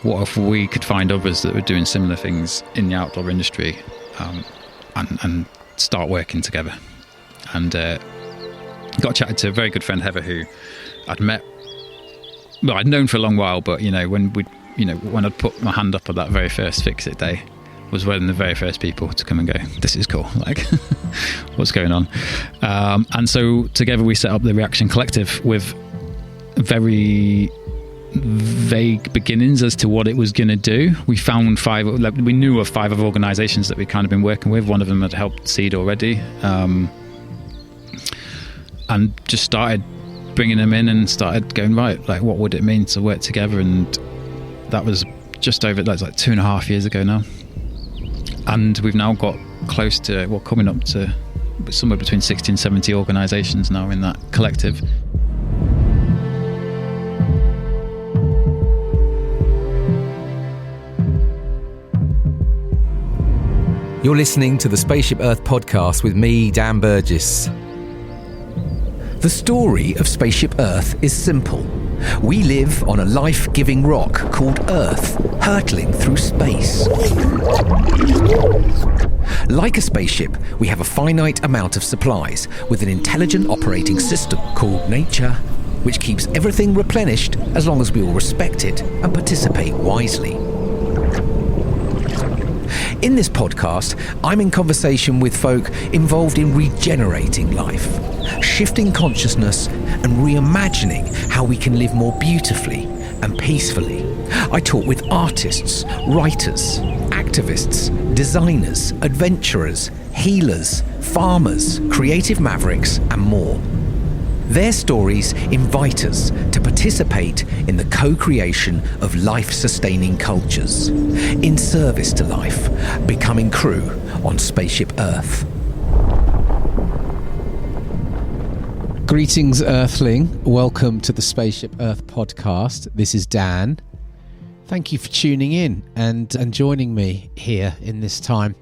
what if we could find others that were doing similar things in the outdoor industry, and start working together. And got chatted to a very good friend, Heather, who I'd met, well, I'd known for a long while, but when I'd put my hand up at that very first Fix It day, was one of the very first people to come and go, this is cool, like, what's going on? And so together we set up the Reaction Collective with very vague beginnings as to what it was going to do. We found we knew of 5 other organisations that we'd kind of been working with. One of them had helped seed already, and just started bringing them in and started going, right, like, what would it mean to work together? And that was just over, that's like 2.5 years ago now. And we've now got close to, coming up to somewhere between 60 and 70 organisations now in that collective. You're listening to the Spaceship Earth podcast with me, Dan Burgess. The story of Spaceship Earth is simple. We live on a life-giving rock called Earth, hurtling through space. Like a spaceship, we have a finite amount of supplies with an intelligent operating system called nature, which keeps everything replenished as long as we all respect it and participate wisely. In this podcast, I'm in conversation with folk involved in regenerating life, shifting consciousness and reimagining how we can live more beautifully and peacefully. I talk with artists, writers, activists, designers, adventurers, healers, farmers, creative mavericks, and more. Their stories invite us to participate in the co-creation of life-sustaining cultures, in service to life, becoming crew on Spaceship Earth. Greetings, Earthling. Welcome to the Spaceship Earth podcast. This is Dan. Thank you for tuning in and joining me here in this time.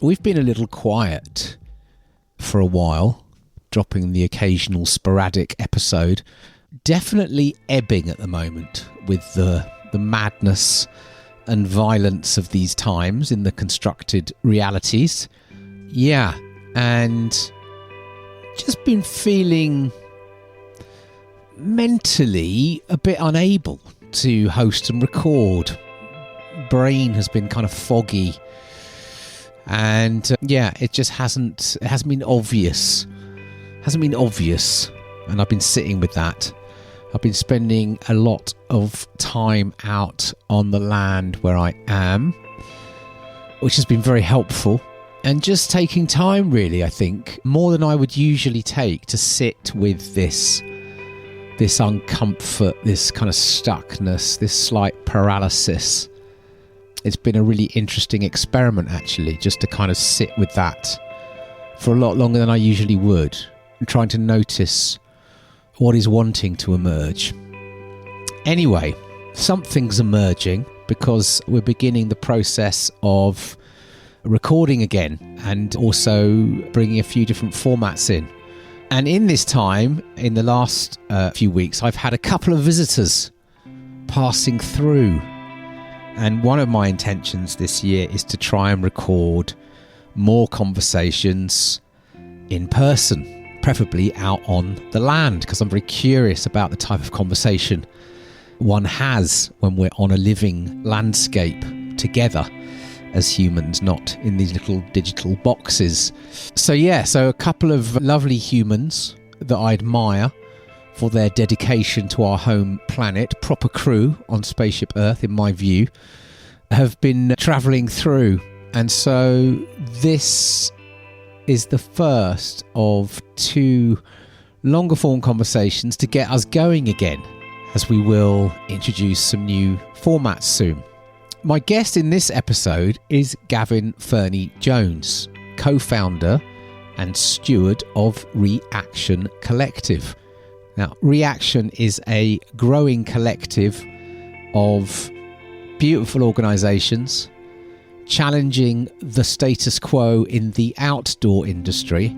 We've been a little quiet for a while, dropping the occasional sporadic episode. Definitely ebbing at the moment with the madness and violence of these times in the constructed realities. Yeah, and just been feeling mentally a bit unable to host and record. Brain has been kind of foggy, and it hasn't been obvious. And I've been sitting with that. I've been spending a lot of time out on the land where I am, which has been very helpful, and just taking time, really, I think, more than I would usually take, to sit with this uncomfort, this kind of stuckness, this slight paralysis. It's been a really interesting experiment, actually, just to kind of sit with that for a lot longer than I usually would, and trying to notice what is wanting to emerge. Anyway, something's emerging because we're beginning the process of recording again and also bringing a few different formats in. And in this time, in the last few weeks, I've had a couple of visitors passing through. And one of my intentions this year is to try and record more conversations in person, preferably out on the land, because I'm very curious about the type of conversation one has when we're on a living landscape together as humans, not in these little digital boxes. So a couple of lovely humans that I admire for their dedication to our home planet, proper crew on Spaceship Earth, in my view, have been travelling through. And so this is the first of 2 longer form conversations to get us going again, as we will introduce some new formats soon. My guest in this episode is Gavin Fernie-Jones, co-founder and steward of Reaction Collective. Now, Reaction is a growing collective of beautiful organisations challenging the status quo in the outdoor industry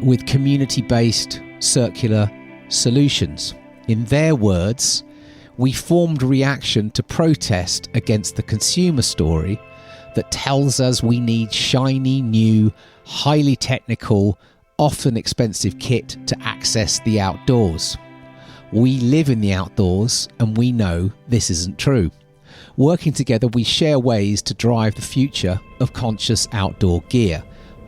with community-based circular solutions. In their words, we formed Reaction to protest against the consumer story that tells us we need shiny, new, highly technical, often expensive kit to access the outdoors. We live in the outdoors and we know this isn't true. Working together, we share ways to drive the future of conscious outdoor gear.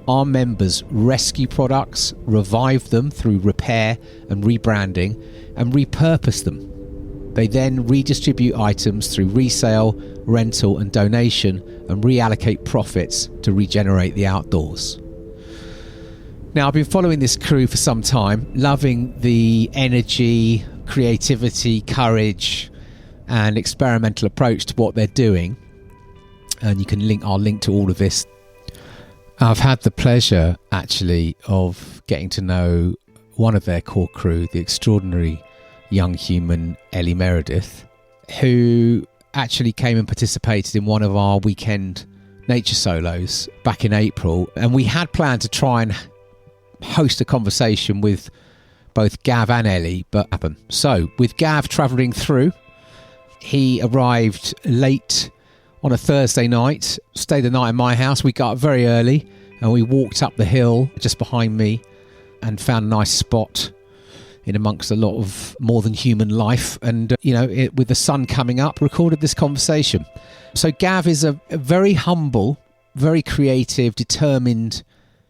Our members rescue products, revive them through repair and rebranding, and repurpose them. They then redistribute items through resale, rental and donation, and reallocate profits to regenerate the outdoors. Now, I've been following this crew for some time, loving the energy, creativity, courage and experimental approach to what they're doing. And you can I'll link to all of this. I've had the pleasure, actually, of getting to know one of their core crew, the extraordinary young human Ellie Meredith, who actually came and participated in one of our weekend nature solos back in April. And we had planned to try and host a conversation with both Gav and Ellie, but happened. So, with Gav travelling through, he arrived late on a Thursday night, stayed the night in my house. We got up very early and we walked up the hill just behind me and found a nice spot in amongst a lot of more than human life. And, with the sun coming up, recorded this conversation. So Gav is a very humble, very creative, determined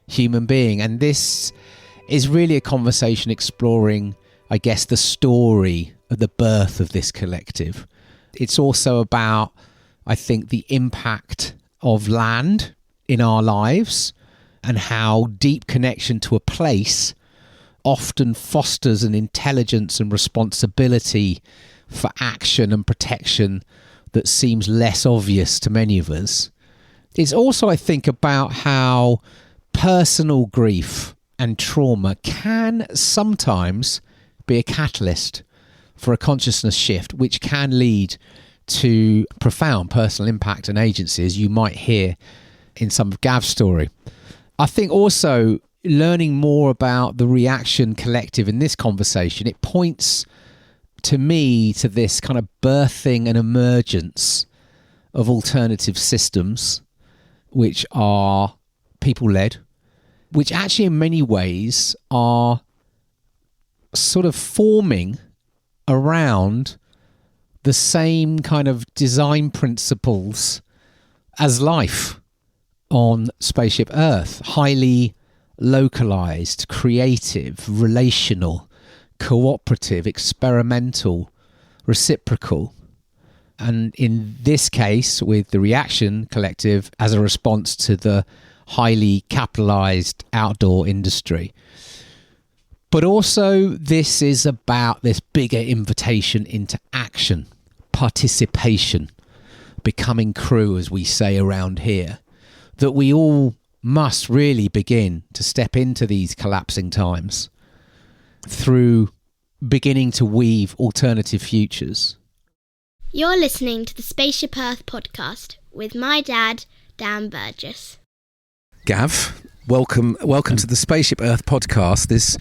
human being. And this is really a conversation exploring, I guess, the story of the birth of this collective. It's also about, I think, the impact of land in our lives and how deep connection to a place often fosters an intelligence and responsibility for action and protection that seems less obvious to many of us. It's also, I think, about how personal grief and trauma can sometimes be a catalyst for a consciousness shift, which can lead to profound personal impact and agency, as you might hear in some of Gav's story. I think also learning more about the Reaction Collective in this conversation, it points to me to this kind of birthing and emergence of alternative systems, which are people-led, which actually in many ways are sort of forming around the same kind of design principles as life on Spaceship Earth. Highly localized, creative, relational, cooperative, experimental, reciprocal. And in this case, with the Reaction Collective as a response to the highly capitalized outdoor industry. But also, this is about this bigger invitation into action, participation, becoming crew, as we say around here, that we all must really begin to step into these collapsing times through beginning to weave alternative futures. You're listening to the Spaceship Earth podcast with my dad, Dan Burgess. Gav, welcome to the Spaceship Earth podcast, this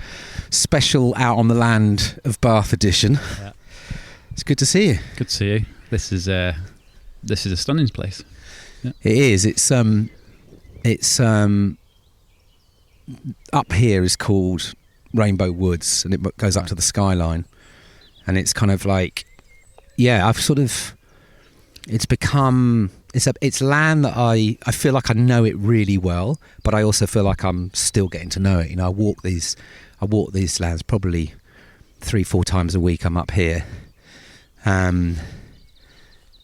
special Out on the Land of Bath edition. Yeah. It's good to see you. Good to see you. This is a stunning place. Yeah. It is. It's up here is called Rainbow Woods, and it goes up to the skyline, and it's kind of like, it's land that I feel like I know it really well, but I also feel like I'm still getting to know it. I walk these lands probably 3-4 times a week. I'm up here, and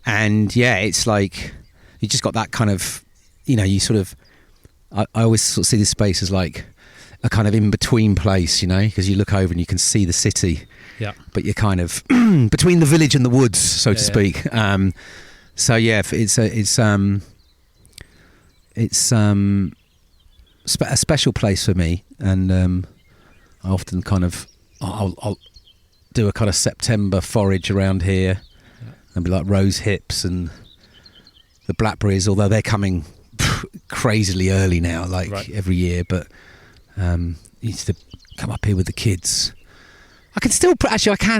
it's like you just got that kind of, you sort of. I always sort of see this space as like a kind of in-between place, because you look over and you can see the city, but you're kind of between the village and the woods, so to speak. So yeah, it's a special place for me, and I often kind of I'll do a kind of September forage around here, and be like rose hips and the blackberries, although they're coming crazily early now, every year, but used to come up here with the kids. I can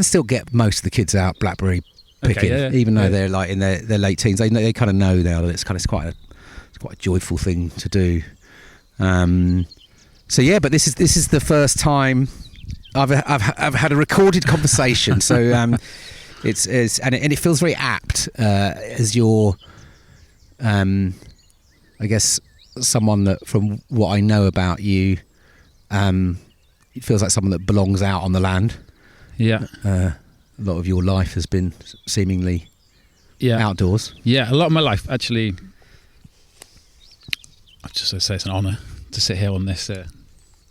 still get most of the kids out blackberry picking, yeah. even though Yeah. they're like in their late teens. They kind of know now that it's quite a joyful thing to do. So yeah, but this is the first time I've had a recorded conversation. So it's and it feels very apt as your I guess someone that, from what I know about you, it feels like someone that belongs out on the land. Yeah. A lot of your life has been seemingly outdoors. Yeah, a lot of my life, actually. I just say it's an honour to sit here on this. Are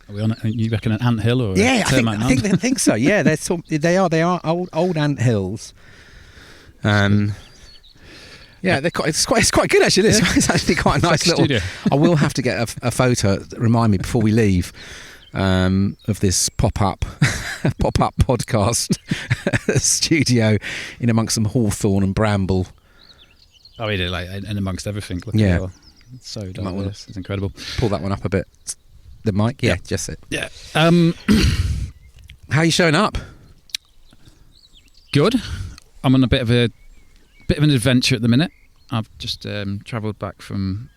we on? You reckon an ant hill or Yeah, a termite mound? I think so. Yeah, they are old ant hills. Yeah, it's quite good actually. It's actually quite a nice little studio. I will have to get a photo. Remind me before we leave of this pop-up podcast studio in amongst some hawthorn and bramble. Oh, we did, like, and amongst everything. Look Yeah. at it. It's so diverse. It's incredible. Pull that one up a bit. The mic, yeah, just it. Yeah. How are you showing up? Good. I'm on a bit of an adventure at the minute. I've just travelled back from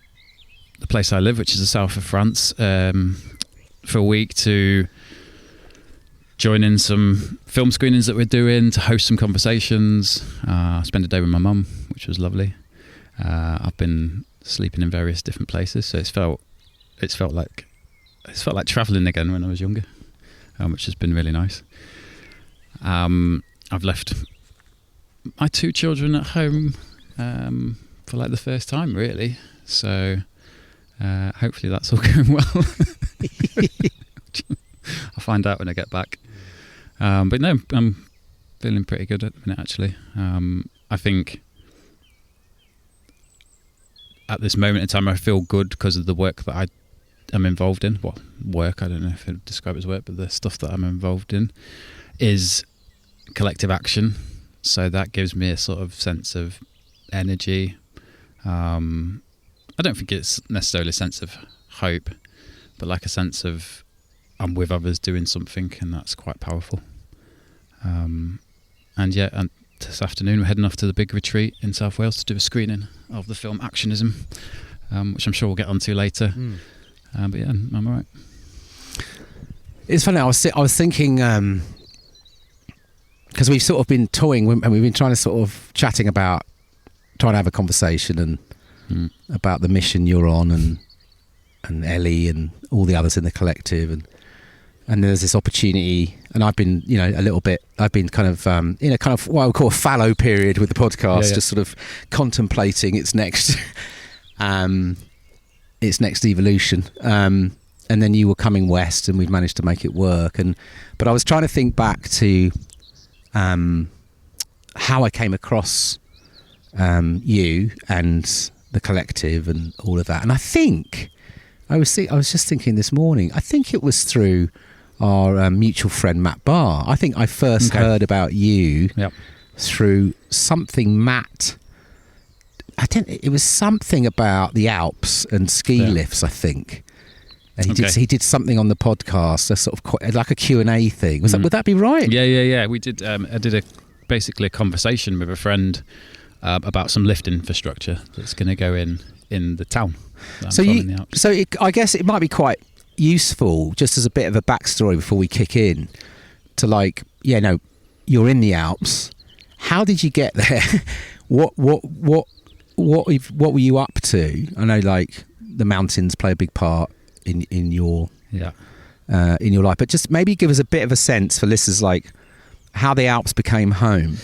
the place I live, which is the south of France, for a week to join in some film screenings that we're doing, to host some conversations. I spent a day with my mum, which was lovely. I've been sleeping in various different places, so it's felt like travelling again when I was younger, which has been really nice. I've left my 2 children at home for like the first time, really. So hopefully that's all going well. I'll find out when I get back. But no, I'm feeling pretty good at the minute, actually. I think at this moment in time, I feel good because of the work that I am involved in. Well, work, I don't know if I'd describe it as work, but the stuff that I'm involved in is collective action. So that gives me a sort of sense of energy. I don't think it's necessarily a sense of hope, but like a sense of I'm with others doing something, and that's quite powerful. And this afternoon we're heading off to the big retreat in South Wales to do a screening of the film Actionism, which I'm sure we'll get onto later. But yeah, I'm all right. It's funny. I was thinking, because we've sort of been toying and we've been trying to have a conversation and about the mission you're on and Ellie and all the others in the collective, and there's this opportunity, and I've been I've been kind of what I would call a fallow period with the podcast, just sort of contemplating its next evolution. And then you were coming west, and we've managed to make it work. But I was trying to think back to how I came across you and the collective and all of that. And I think I was just thinking this morning, I think it was through our mutual friend Matt Barr. I think I first heard about you through something Matt. It was something about the Alps and ski lifts, I think. And he did something on the podcast, a sort of like a Q&A thing. Would that be right? Yeah. We did. I did basically a conversation with a friend about some lift infrastructure that's going to go in the town. I guess it might be quite useful, just as a bit of a backstory before we kick in, to you're in the Alps. How did you get there? What were you up to? I know, like, the mountains play a big part in your life, but just maybe give us a bit of a sense for listeners, like how the Alps became home,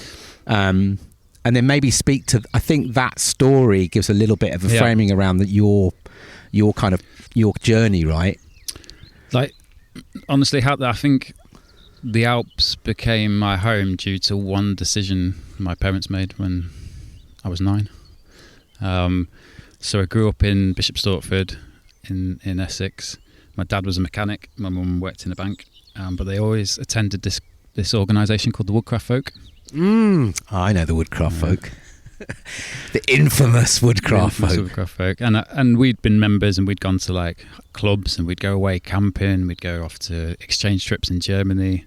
and then maybe speak to. I think that story gives a little bit of a framing around that your kind of your journey, right? Like, honestly, I think the Alps became my home due to one decision my parents made when I was 9. So I grew up in Bishop Stortford in Essex. My dad was a mechanic. My mum worked in a bank, but they always attended this organisation called the Woodcraft Folk. I know the Woodcraft Folk. The infamous Woodcraft Folk. And we'd been members, and we'd gone to like clubs, and we'd go away camping. We'd go off to exchange trips in Germany.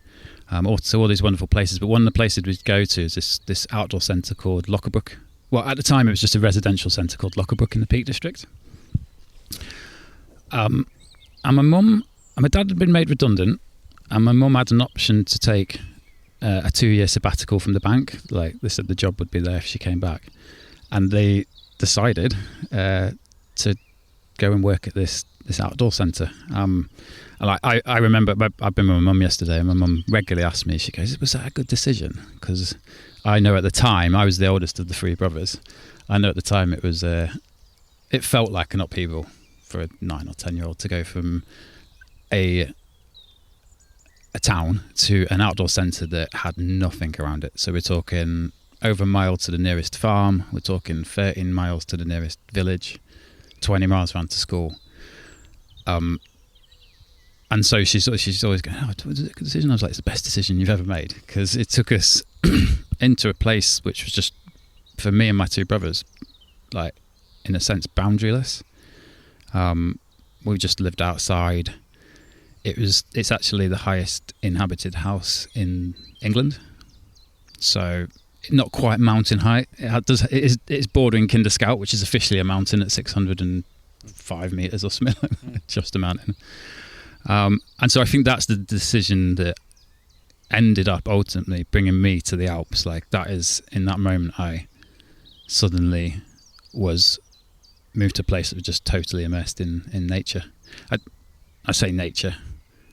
all these wonderful places. But one of the places we'd go to is this outdoor centre called Lockabrook. Well, at the time it was just a residential centre called Lockabrook in the Peak District. And my dad had been made redundant, and my mum had an option to take a 2-year sabbatical from the bank. Like, they said the job would be there if she came back, and they decided to go and work at this outdoor centre. And I remember I've been with my mum yesterday, and my mum regularly asks me, she goes, was that a good decision? Because I know at the time, I was the oldest of the 3 brothers. I know at the time it felt like an upheaval for a 9 or 10-year-old to go from a town to an outdoor centre that had nothing around it. So we're talking over a mile to the nearest farm, we're talking 13 miles to the nearest village, 20 miles around to school. And so she's always going, oh, was it a good decision? I was like, it's the best decision you've ever made, because it took us into a place which was just, for me and my 2 brothers, like, in a sense, boundaryless. We just lived outside. It's actually the highest inhabited house in England, so not quite mountain height. It's bordering Kinder Scout, which is officially a mountain at 605 meters or something, just a mountain. And so I think that's the decision that ended up ultimately bringing me to the Alps. Like, that is, in that moment, I suddenly was moved to a place that was just totally immersed in nature. I say nature,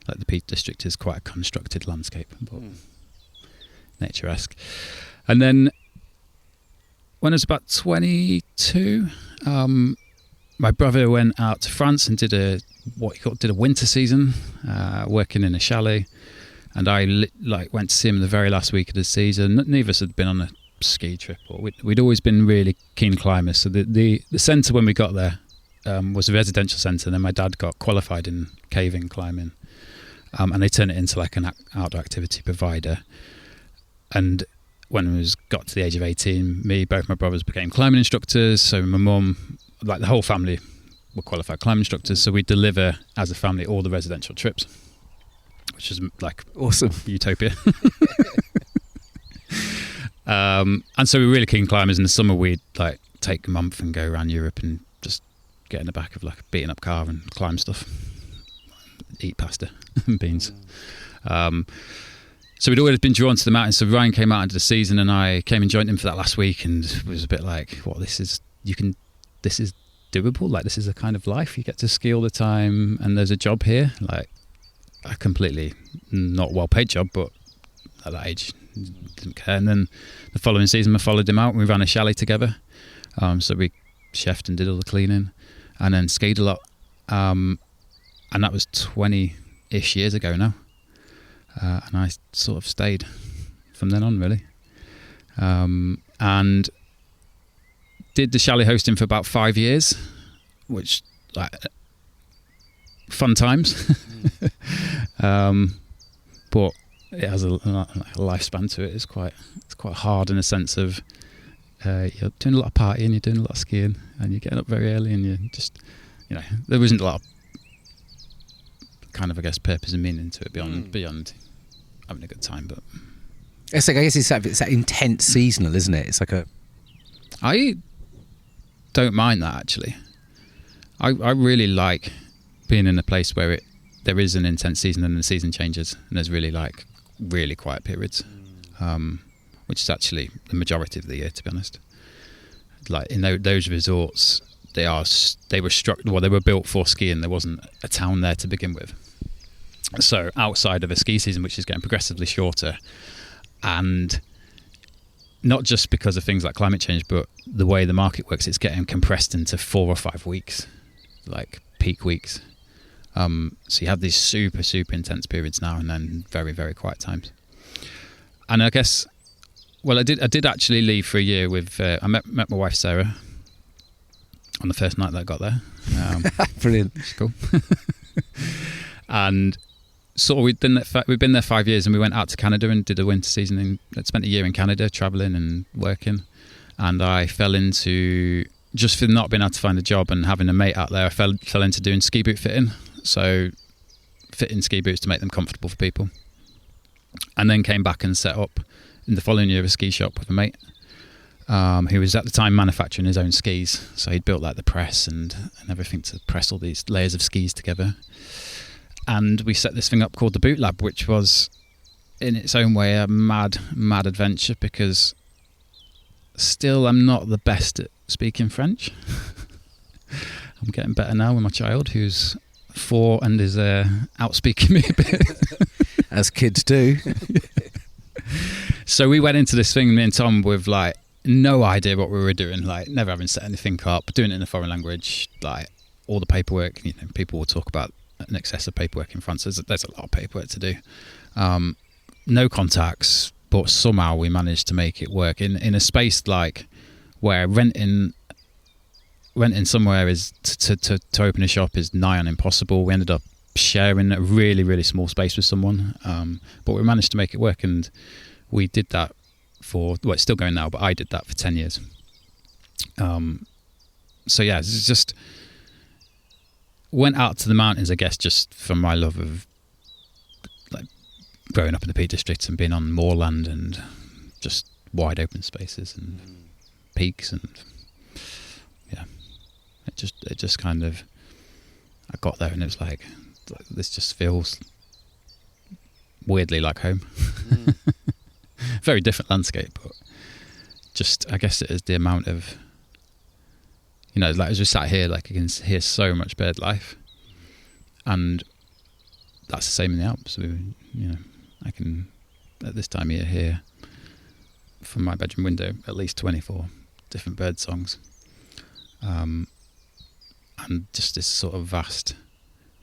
like the Peak District is quite a constructed landscape, but nature-esque. And then when I was about 22, my brother went out to France and did a winter season, working in a chalet, and I went to see him the very last week of the season. Neither of us had been on a ski trip, or we'd always been really keen climbers. So the centre when we got there was a residential centre, and then my dad got qualified in caving climbing, and they turned it into like an outdoor activity provider. And when I got to the age of 18, both my brothers became climbing instructors. So my mum, like the whole family, were qualified climbing instructors. So we deliver as a family all the residential trips, which is like awesome utopia. And so we were really keen climbers. In the summer, we'd like take a month and go around Europe and just get in the back of like a beaten up car and climb stuff, eat pasta and beans. So we'd always been drawn to the mountains. So Ryan came out into the season, and I came and joined him for that last week, and it was a bit like, "What? This is doable. Like, this is a kind of life. You get to ski all the time, and there's a job here. Like, a completely not well-paid job, but at that age, didn't care." And then the following season, I followed him out, and we ran a chalet together. So we chefed and did all the cleaning, and then skied a lot. And that was 20-ish years ago now. And I sort of stayed from then on, really. And did the chalet hosting for about 5 years, which, like, fun times. But it has a lifespan to it. It's quite hard in a sense of you're doing a lot of partying, you're doing a lot of skiing, and you're getting up very early, and you just, there wasn't a lot of kind of, I guess, purpose and meaning to it beyond having a good time. But it's like, I guess it's that intense seasonal, isn't it? It's like I don't mind that, actually. I really like being in a place where there is an intense season and the season changes, and there's really quiet periods, which is actually the majority of the year, to be honest. Like in those resorts, they were built for skiing. There wasn't a town there to begin with. So outside of a ski season, which is getting progressively shorter, and not just because of things like climate change, but the way the market works, it's getting compressed into 4 or 5 weeks, like peak weeks. So you have these super, super intense periods now, and then very, very quiet times. And I guess, well, I did actually leave for a year with, I met my wife Sarah on the first night that I got there. Brilliant. Cool. And sort of we've been there 5 years, and we went out to Canada and did a winter season. I spent a year in Canada traveling and working, and I fell into, just for not being able to find a job and having a mate out there, I fell into doing ski boot fitting. So fitting ski boots to make them comfortable for people. and then came back and set up in the following year a ski shop with a mate who was at the time manufacturing his own skis. So he'd built like the press and everything to press all these layers of skis together. And we set this thing up called the Boot Lab, which was in its own way a mad adventure, because still I'm not the best at speaking French. I'm getting better now with my child, who's 4 and is outspeaking me a bit. As kids do. So we went into this thing, me and Tom, with like no idea what we were doing, like never having set anything up, doing it in a foreign language, like all the paperwork. You know, people will talk about an excess of paperwork in France. There's a lot of paperwork to do. No contacts, but somehow we managed to make it work in a space like where renting somewhere is to open a shop is nigh on impossible. We ended up sharing a really small space with someone, but we managed to make it work, and we did that it's still going now, but I did that for 10 years. So yeah, it's just went out to the mountains, I guess, just from my love of like growing up in the Peak District and being on moorland and just wide open spaces and peaks, and yeah, it just kind of, I got there and it was like, this just feels weirdly like home. Very different landscape, but just, I guess it is the amount of, you know, like as we sat here, like you can hear so much bird life, and that's the same in the Alps. I can at this time of year hear from my bedroom window at least 24 different bird songs, and just this sort of vast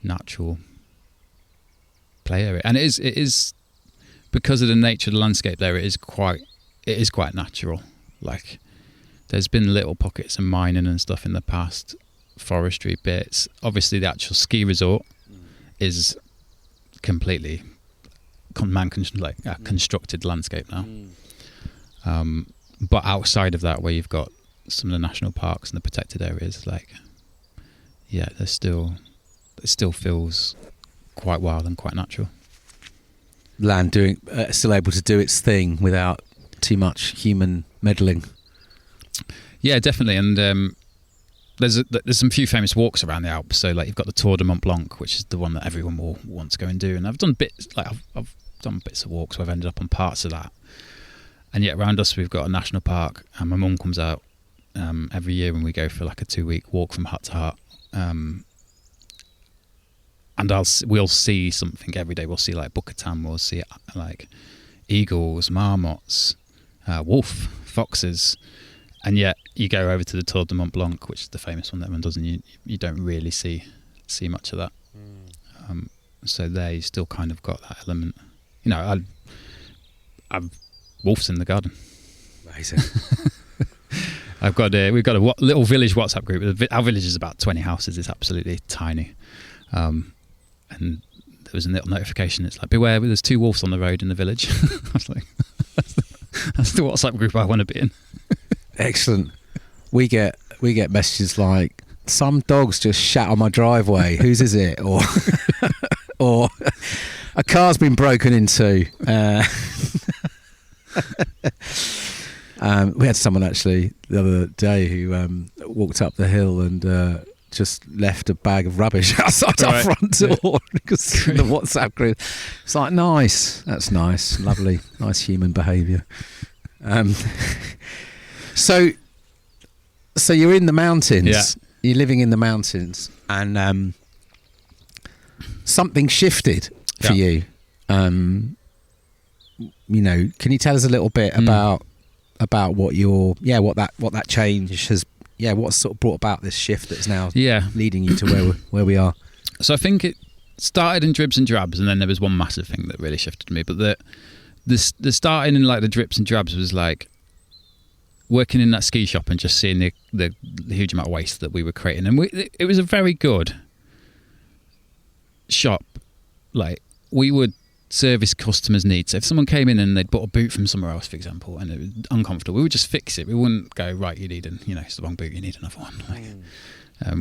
natural play area. And it is because of the nature of the landscape there, it is quite natural. Like there's been little pockets of mining and stuff in the past, forestry bits. Obviously the actual ski resort is completely constructed landscape now. But outside of that, where you've got some of the national parks and the protected areas, like, yeah, it still feels quite wild and quite natural. Land doing still able to do its thing without too much human meddling. Yeah, definitely. And there's some few famous walks around the Alps. So like you've got the Tour de Mont Blanc, which is the one that everyone will want to go and do. And I've done bits, like I've done bits of walks where I've ended up on parts of that. And yet around us we've got a national park, and my mum comes out every year when we go for like a 2-week walk from hut to hut. And we'll see something every day. We'll see like bucketam, we'll see like eagles, marmots, wolf, foxes, and yet you go over to the Tour de Mont Blanc, which is the famous one that everyone does, and you don't really see much of that. So there you still kind of got that element. You know, I've wolves in the garden. Amazing. We've got a little village WhatsApp group. Our village is about 20 houses. It's absolutely tiny. And there was a little notification. It's like, beware, there's 2 wolves on the road in the village. I was like, that's the WhatsApp group I want to be in. Excellent. We get messages like, some dogs just shat on my driveway. Whose is it? Or or a car's been broken into. We had someone actually the other day who walked up the hill and just left a bag of rubbish outside our front door because in the WhatsApp group. It's like, nice, that's nice, lovely, nice human behaviour. So you're in the mountains. Yeah. You're living in the mountains, and something shifted for you. You know, can you tell us a little bit about what that change has? Yeah, what sort of brought about this shift that's now leading you to where we are? So I think it started in dribs and drabs, and then there was one massive thing that really shifted me. But the starting in like the drips and drabs was like working in that ski shop and just seeing the huge amount of waste that we were creating. And it was a very good shop. Like, we would service customers' needs. So if someone came in and they'd bought a boot from somewhere else, for example, and it was uncomfortable, we would just fix it. We wouldn't go, right, it's the wrong boot, you need another one. Like,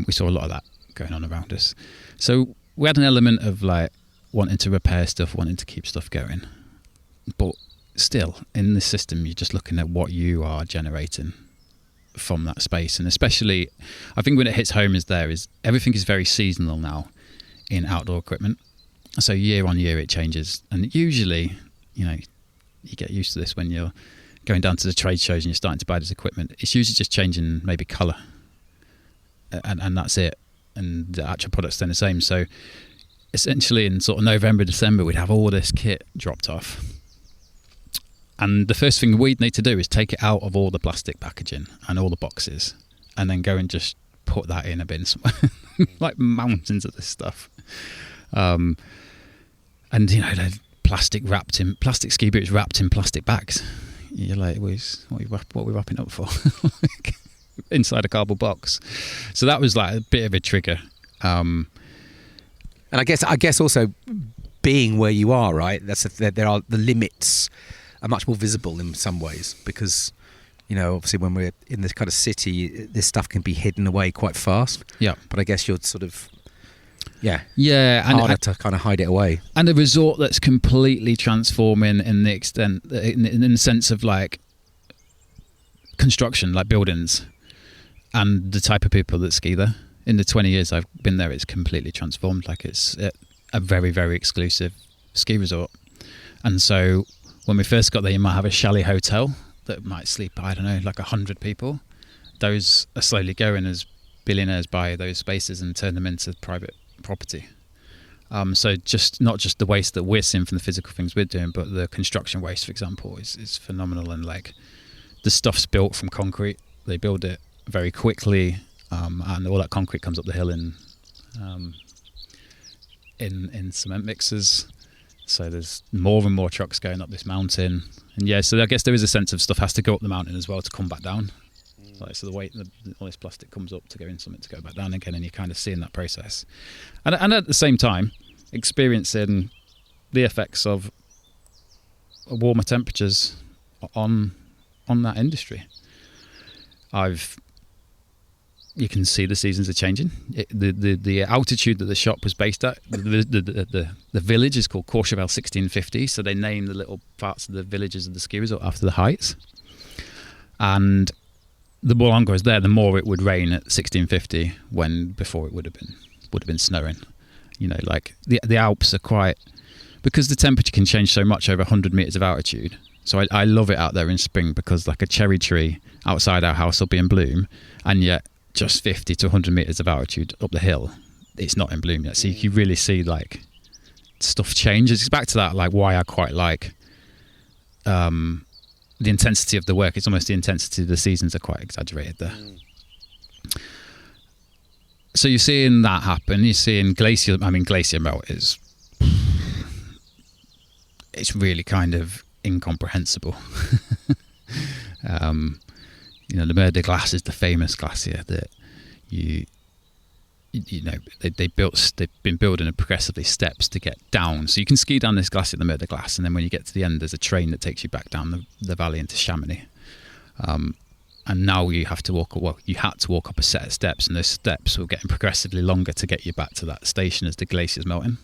we saw a lot of that going on around us. So we had an element of like wanting to repair stuff, wanting to keep stuff going. But still, in this system, you're just looking at what you are generating from that space. And especially, I think when it hits home is everything is very seasonal now in outdoor equipment. So year on year it changes. And usually, you get used to this when you're going down to the trade shows and you're starting to buy this equipment. It's usually just changing maybe colour. And that's it. And the actual product's then the same. So essentially in sort of November, December, we'd have all this kit dropped off. And the first thing we'd need to do is take it out of all the plastic packaging and all the boxes, and then go and just put that in a bin somewhere. Like mountains of this stuff. And the plastic ski boots wrapped in plastic bags. You're like, what are we wrapping up for? Inside a cardboard box. So that was like a bit of a trigger. And I guess also being where you are, right? There are the limits are much more visible in some ways, because obviously when we're in this kind of city, this stuff can be hidden away quite fast. Yeah. But I guess you're sort of harder to kind of hide it away. And a resort that's completely transforming in the extent, in the sense of like construction, like buildings, and the type of people that ski there. In the 20 years I've been there, it's completely transformed. Like it's a very, very exclusive ski resort. And so when we first got there, you might have a chalet hotel that might sleep, I don't know, like 100 people. Those are slowly going as billionaires buy those spaces and turn them into private property. So just not just the waste that we're seeing from the physical things we're doing, but the construction waste, for example, is phenomenal. And like the stuff's built from concrete. They build it very quickly, and all that concrete comes up the hill in cement mixers. So there's more and more trucks going up this mountain, and so I guess there is a sense of stuff has to go up the mountain as well to come back down. Like, so the weight, all this plastic comes up to go in something to go back down again, and you're kind of seeing that process, and at the same time experiencing the effects of warmer temperatures on that industry. You can see the seasons are changing. The altitude that the shop was based at, the village is called Courchevel 1650, so they name the little parts of the villages of the ski resort after the heights. And the more longer I was there, the more it would rain at 1650 before it would have been snowing. Like the Alps are quite, because the temperature can change so much over 100 meters of altitude. So I love it out there in spring, because like a cherry tree outside our house will be in bloom, and yet just 50 to 100 meters of altitude up the hill, it's not in bloom yet. So you can really see like stuff changes. It's back to that, like why I quite like the intensity of the work. It's almost the intensity of the seasons are quite exaggerated there. So you're seeing that happen. You're seeing glacier melt is, it's really kind of incomprehensible. The Mer de Glace is the famous glacier that they've been building progressively steps to get down. So you can ski down this glacier, the Mer de Glace, and then when you get to the end, there's a train that takes you back down the valley into Chamonix. And now you had to walk up a set of steps, and those steps were getting progressively longer to get you back to that station as the glacier's melting.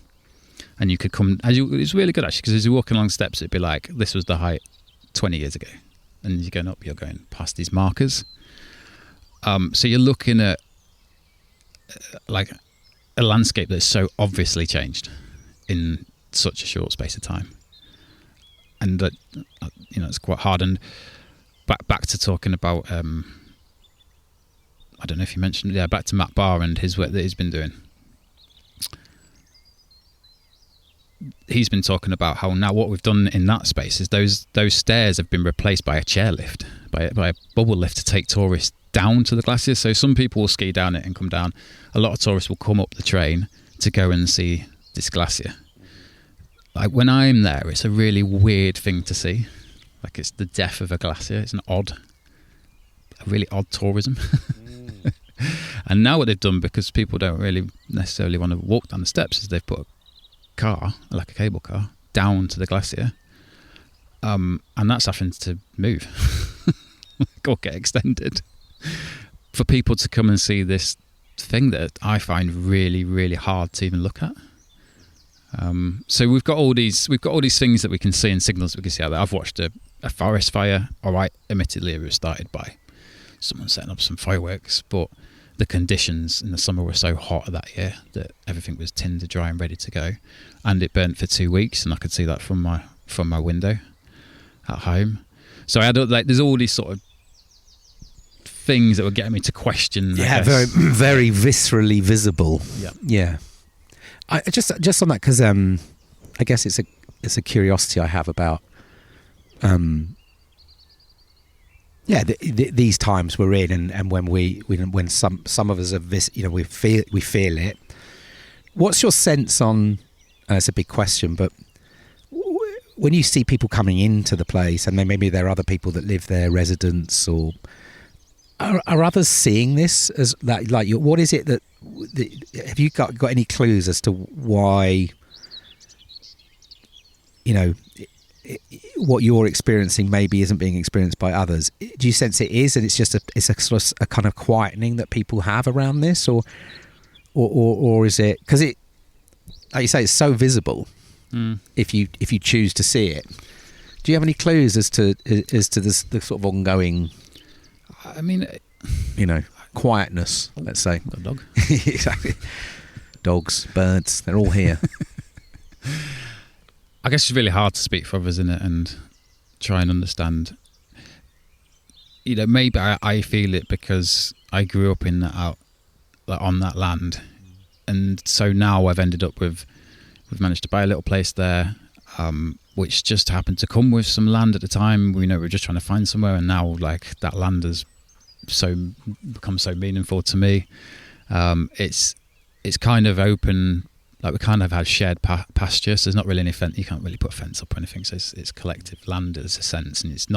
And you could come, it's really good actually, because as you're walking along steps, it'd be like, this was the height 20 years ago. And you're going up, you're going past these markers. So you're looking at like a landscape that's so obviously changed in such a short space of time. And that, it's quite hard. And back to talking about, I don't know if you mentioned, back to Matt Barr and his work that he's been doing. He's been talking about how now what we've done in that space is those stairs have been replaced by a chairlift, by a bubble lift to take tourists down to the glacier. So some people will ski down it and come down. A lot of tourists will come up the train to go and see this glacier. Like when I'm there, it's a really weird thing to see. Like it's the death of a glacier. It's a really odd tourism. And now what they've done, because people don't really necessarily want to walk down the steps, is they've put a car, like a cable car, down to the glacier, and that's having to move or get extended for people to come and see this thing that I find really, really hard to even look at. So we've got all these things that we can see and signals that we can see out there. I've watched a forest fire. All right, admittedly, it was started by someone setting up some fireworks, but the conditions in the summer were so hot that year that everything was tinder dry and ready to go, and it burnt for 2 weeks, and I could see that from my window at home. So I had there's all these sort of things that were getting me to question. Yeah, very very viscerally visible. Yeah. I just on that, because I guess it's a curiosity I have about these times we're in, and when some of us are we feel it. What's your sense on? It's a big question, but when you see people coming into the place, and then maybe there are other people that live there, residents, or are others seeing this as that? Like, what is it that? Have you got any clues as to why? What you're experiencing maybe isn't being experienced by others. Do you sense it is, and it's just a sort of a kind of quietening that people have around this, or is it because it, like you say, it's so visible? If you choose to see it, do you have any clues as to this the sort of ongoing? I mean, quietness. Let's say a dog. Exactly. Dogs, birds, they're all here. I guess it's really hard to speak for others in it and try and understand. Maybe I feel it because I grew up in that on that land, and so now I've ended up we've managed to buy a little place there, which just happened to come with some land at the time. We were just trying to find somewhere, and now like that land has become so meaningful to me. It's kind of open. Like we kind of have shared pasture, so there's not really any fence. You can't really put a fence up or anything. So it's collective land as a sense, and it's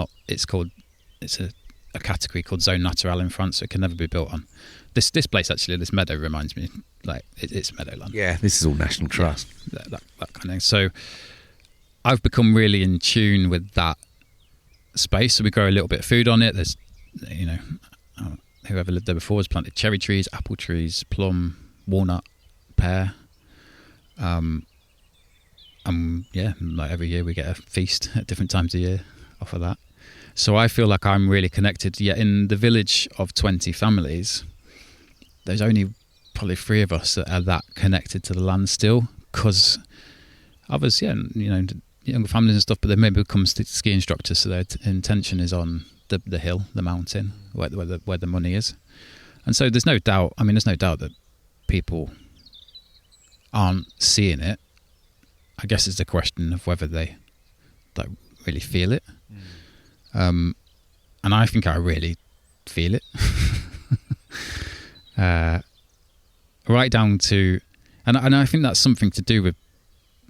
a category called zone naturelle in France, so it can never be built on. This place actually, this meadow reminds me like it's meadowland. Yeah, this is all national trust. Yeah, that kind of thing. So I've become really in tune with that space. So we grow a little bit of food on it. There's whoever lived there before has planted cherry trees, apple trees, plum, walnut, pear. Like every year we get a feast at different times of year off of that. So I feel like I'm really connected. Yet in the village of 20 families, there's only probably 3 of us that are that connected to the land still, because others, younger families and stuff, but they maybe become ski instructors, so their intention is on the hill, the mountain, where the money is. And so there's no doubt that people aren't seeing it. I guess it's a question of whether they like really feel it. And I think I really feel it. Right down to, and I think that's something to do with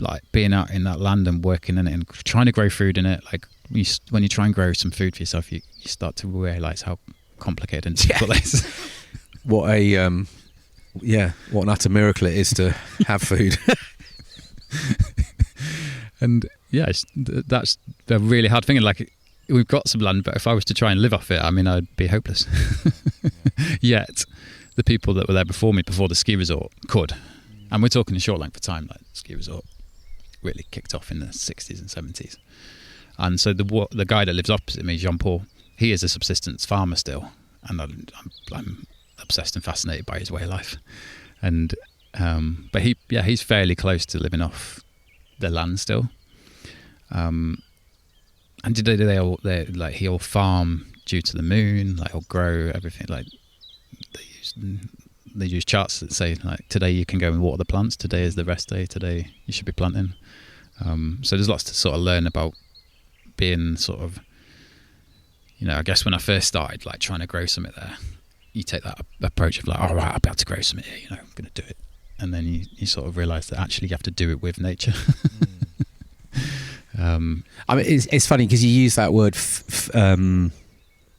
like being out in that land and working in it and trying to grow food in it. Like when you try and grow some food for yourself, you start to realise how complicated and difficult it is. What an utter miracle it is to have food. And yeah, that's a really hard thing. And like, we've got some land, but if I was to try and live off it, I mean, I'd be hopeless. Yet the people that were there before me, before the ski resort, could. And we're talking a short length of time. Like, the ski resort really kicked off in the 60s and 70s. And so the guy that lives opposite me, Jean-Paul, he is a subsistence farmer still, and I'm obsessed and fascinated by his way of life. And but he's fairly close to living off the land still. And he'll farm due to the moon. Like, he'll grow everything. Like, they use charts that say, like, today you can go and water the plants. Today is the rest day. Today you should be planting. So there's lots to sort of learn about being sort of, I guess when I first started, like, trying to grow something there, you take that approach of like, all right, I'll be able to grow something here, I'm going to do it. And then you sort of realise that actually you have to do it with nature. I mean, it's funny because you use that word,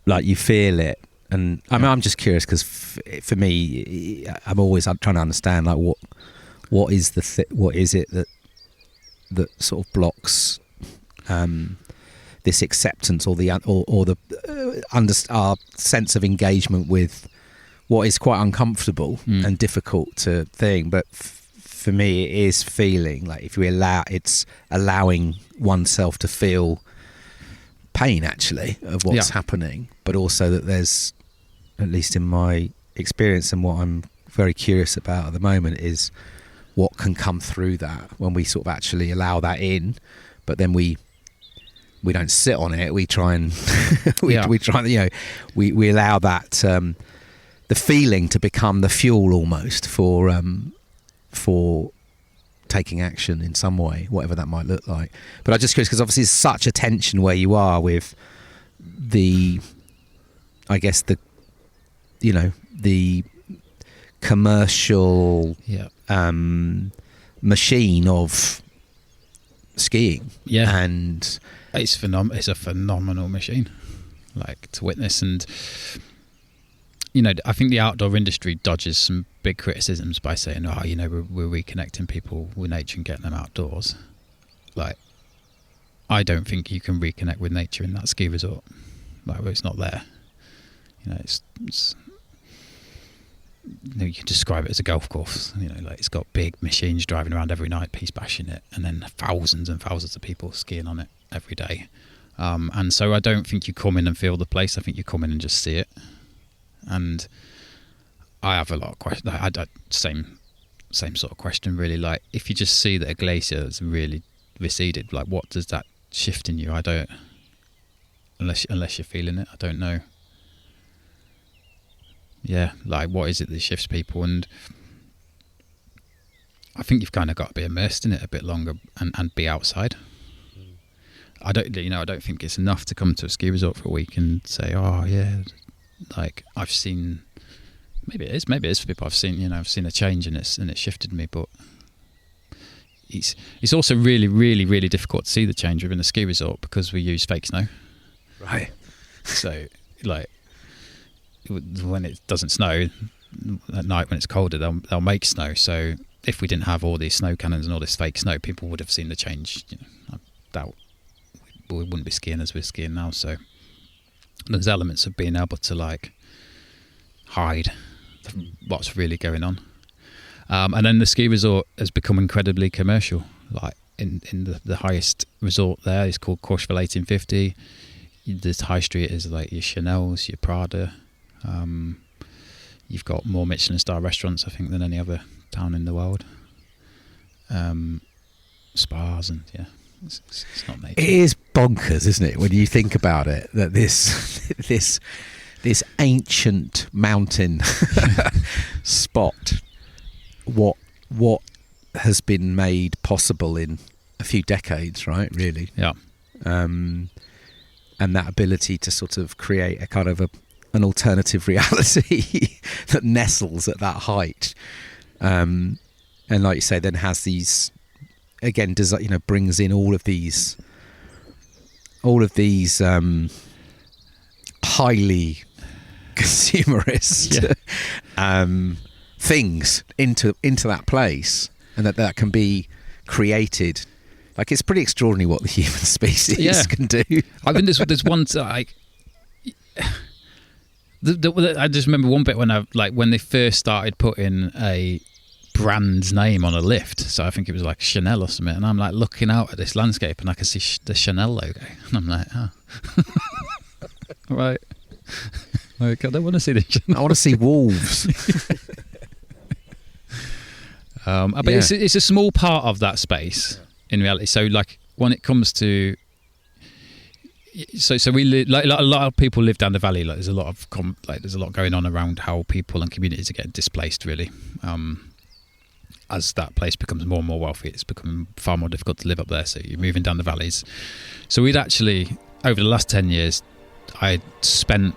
like you feel it. And I mean, I'm just curious because for me, I'm always trying to understand like what is it that sort of blocks this acceptance or the our sense of engagement with what is quite uncomfortable and difficult to thing. But for me, it is feeling like if we it's allowing oneself to feel pain actually of what's happening, but also that there's, at least in my experience and what I'm very curious about at the moment, is what can come through that when we sort of actually allow that in, but then we don't sit on it. We try and we try, we allow that the feeling to become the fuel almost for taking action in some way, whatever that might look like. But I'm just curious because obviously there's such a tension where you are with the commercial machine of skiing. Yeah, and it's a phenomenal machine, like, to witness. And I think the outdoor industry dodges some big criticisms by saying, we're reconnecting people with nature and getting them outdoors. Like, I don't think you can reconnect with nature in that ski resort, like, where it's not there. It's you can describe it as a golf course. Like, it's got big machines driving around every night, piece bashing it, and then thousands and thousands of people skiing on it every day. And so I don't think you come in and feel the place. I think you come in and just see it. And I have a lot of questions. Same sort of question, really. Like, if you just see that a glacier has really receded, like, what does that shift in you? I don't. Unless you're feeling it, I don't know. Yeah, like, what is it that shifts people? And I think you've kind of got to be immersed in it a bit longer and be outside. I don't think it's enough to come to a ski resort for a week and say, oh yeah, like, I've seen. Maybe it is for people. I've seen a change and it's shifted me, but it's also really, really, really difficult to see the change within a ski resort because we use fake snow. Right. So, like, when it doesn't snow at night, when it's colder, they'll make snow. So if we didn't have all these snow cannons and all this fake snow, people would have seen the change. I doubt we wouldn't be skiing as we're skiing now. So there's elements of being able to, like, hide what's really going on. And then the ski resort has become incredibly commercial. Like, in the highest resort there is called Courchevel 1850. This high street is like your Chanel's, your Prada. You've got more Michelin star restaurants, I think, than any other town in the world. Spas, and it's not nature. It is bonkers, isn't it, when you think about it, that this ancient mountain spot, what has been made possible in a few decades, right? Really, yeah. And that ability to sort of create a kind of an alternative reality that nestles at that height, and like you say, then has these, again, brings in all of these highly consumerist things into that place, and that can be created. Like, it's pretty extraordinary what the human species can do. I think there's one, like, I just remember one bit when they first started putting a brand's name on a lift. So I think it was like Chanel or something, and I'm like looking out at this landscape and I can see the Chanel logo, and I'm like, oh, right. Like, I don't want to see the Chanel. I want to see wolves. But it's a small part of that space in reality. So, like, when it comes to, so we live, like, a lot of people live down the valley. Like, there's a lot going on around how people and communities are getting displaced, really. As that place becomes more and more wealthy, it's becoming far more difficult to live up there. So you're moving down the valleys. So we'd actually, over the last 10 years, I spent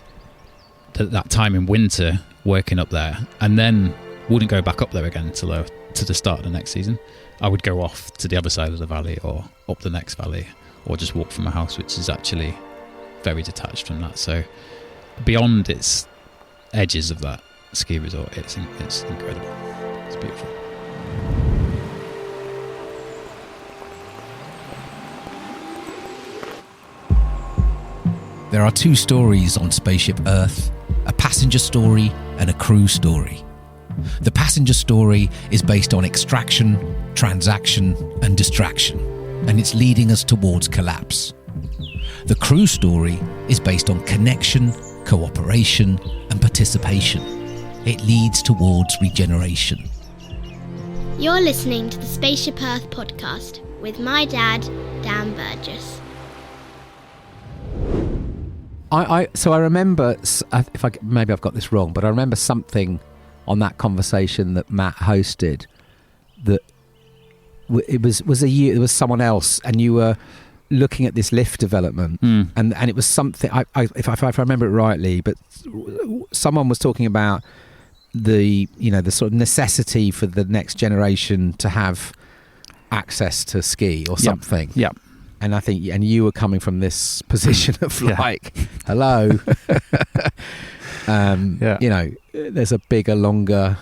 that time in winter working up there, and then wouldn't go back up there again to the start of the next season. I would go off to the other side of the valley or up the next valley, or just walk from my house, which is actually very detached from that. So beyond its edges of that ski resort, it's incredible. It's beautiful. There are two stories on Spaceship Earth, a passenger story and a crew story. The passenger story is based on extraction, transaction, and distraction, and it's leading us towards collapse. The crew story is based on connection, cooperation, and participation. It leads towards regeneration. You're listening to the Spaceship Earth podcast with my dad, Dan Burgess. So I remember, maybe I've got this wrong, but I remember something on that conversation that Matt hosted that it was someone else, and you were looking at this lift development, and it was something, if I remember it rightly, but someone was talking about the sort of necessity for the next generation to have access to ski or something. Yeah. And I think, and you were coming from this position of like, hello, there's a bigger, longer,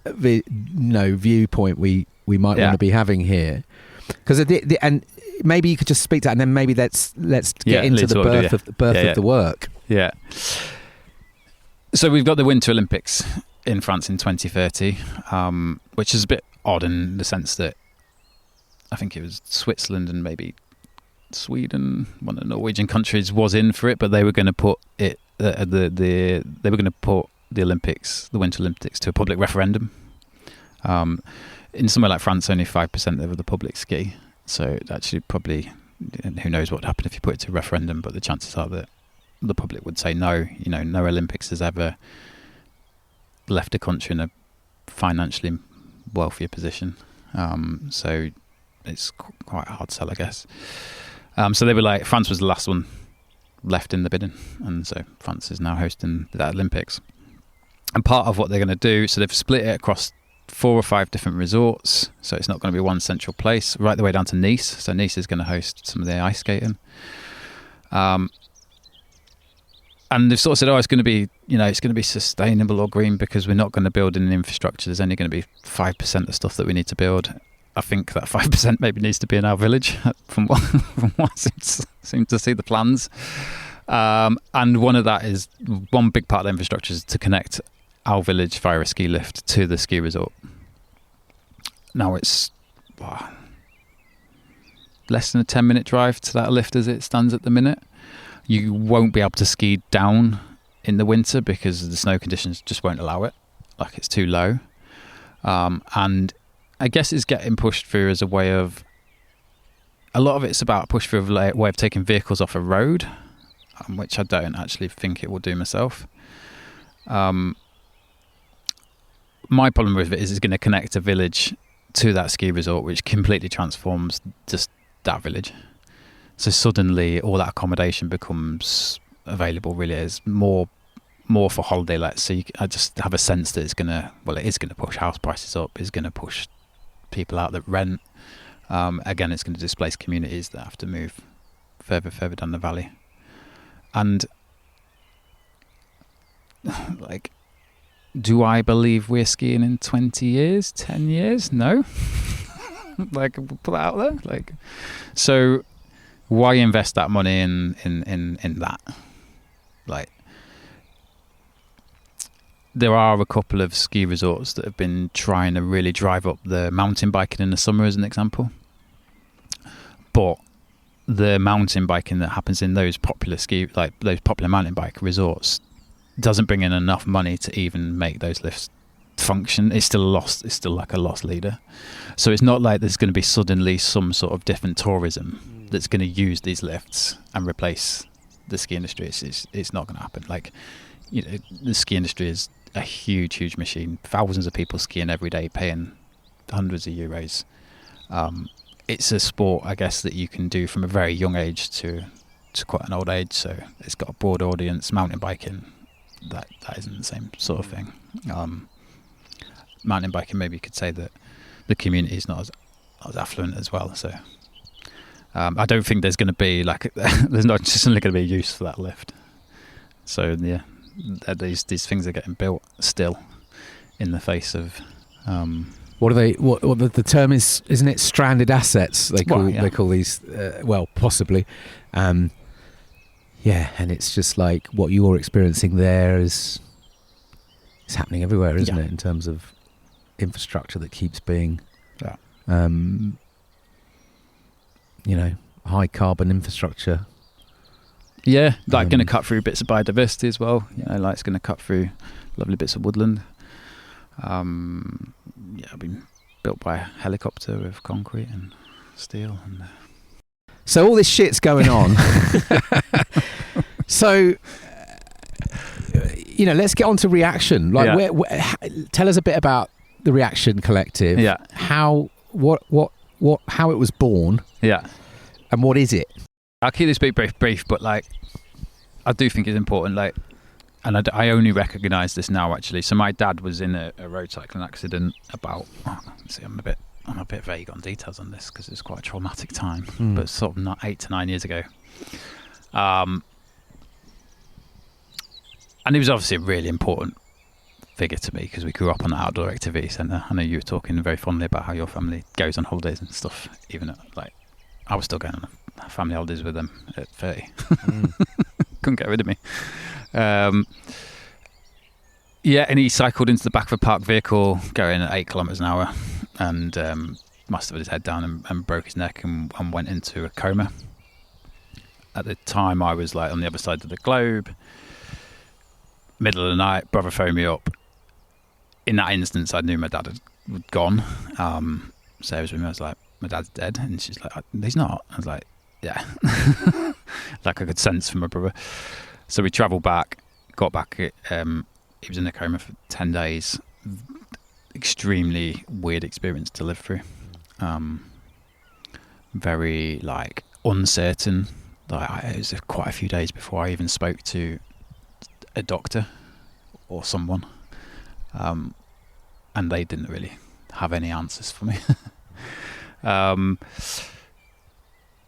viewpoint we might want to be having here, because and maybe you could just speak to that, and then maybe let's get into the birth of the work. Yeah. So we've got the Winter Olympics in France in 2030, which is a bit odd in the sense that I think it was Switzerland and maybe Sweden, one of the Norwegian countries, was in for it, but they were going to put it they were going to put the Olympics, the Winter Olympics, to a public referendum. In somewhere like France, only 5% of the public ski, so actually probably who knows what would happen if you put it to a referendum, but the chances are that the public would say no. No Olympics has ever left a country in a financially wealthier position, so it's quite a hard sell, I guess. So they were like, France was the last one left in the bidding, and so France is now hosting the Olympics. And part of what they're going to do, so they've split it across 4 or 5 different resorts, so it's not going to be one central place, right the way down to Nice. So Nice is going to host some of the ice skating. And they've sort of said, it's going to be, it's going to be sustainable or green, because we're not going to build in infrastructure. There's only going to be 5% of stuff that we need to build. I think that 5% maybe needs to be in our village, from what I seem to see the plans. And one big part of the infrastructure is to connect our village via a ski lift to the ski resort. Now it's less than a 10-minute drive to that lift as it stands at the minute. You won't be able to ski down in the winter because the snow conditions just won't allow it. Like, it's too low. And I guess it's getting pushed through as a way of, a lot of it's about push through a way of taking vehicles off a road, which I don't actually think it will do myself. My problem with it is it's going to connect a village to that ski resort, which completely transforms just that village. So suddenly all that accommodation becomes available, really is more for holiday lets. So I just have a sense that it is going to push house prices up, it's going to push people out that rent. Again, it's going to displace communities that have to move further down the valley. And like, do I believe we're skiing in 20 years, 10 years? No. Like, put that out there. Like, so why invest that money in that? Like, there are a couple of ski resorts that have been trying to really drive up the mountain biking in the summer, as an example. But the mountain biking that happens in those popular mountain bike resorts doesn't bring in enough money to even make those lifts function. It's still lost. It's still like a lost leader. So it's not like there's going to be suddenly some sort of different tourism that's going to use these lifts and replace the ski industry. It's not going to happen. Like, the ski industry is a huge machine. Thousands of people skiing every day, paying hundreds of euros. It's a sport, I guess, that you can do from a very young age to quite an old age. So it's got a broad audience. Mountain biking, that isn't the same sort of thing. Mountain biking, maybe you could say that the community is not as affluent as well. So I don't think there's going to be there's not necessarily going to be a use for that lift. So yeah, these things are getting built still in the face of. What are they? What the term is? Isn't it stranded assets? They call these. Possibly. Yeah, and it's just like what you're experiencing there is it's happening everywhere, isn't it? In terms of infrastructure that keeps being, high carbon infrastructure. Yeah, like going to cut through bits of biodiversity as well. Like it's going to cut through lovely bits of woodland. Been built by a helicopter with concrete and steel. And so all this shit's going on. So, let's get on to Reaction. Like, tell us a bit about the Reaction Collective. Yeah. How it was born. Yeah. And what is it? I'll keep this bit brief, but like, I do think it's important. Like, and I only recognise this now actually. So my dad was in a road cycling accident about. I'm a bit vague on details on this because it's quite a traumatic time, but sort of 8 to 9 years ago. And he was obviously a really important figure to me because we grew up on the outdoor activity centre. I know you were talking very fondly about how your family goes on holidays and stuff. Even I was still going on family holidays with them at 30. Couldn't get rid of me. And he cycled into the back of a parked vehicle going at 8 kilometres an hour and must have had his head down and broke his neck and went into a coma. At the time, I was like on the other side of the globe. Middle of the night, brother phoned me up. In that instance, I knew my dad had gone. Sarah was with me. I was like, my dad's dead. And she's like, he's not. I was like, yeah. Like I could sense from my brother. So we travelled back, got back. He was in a coma for 10 days. Extremely weird experience to live through. Very uncertain. It was quite a few days before I even spoke to a doctor or someone, and they didn't really have any answers for me.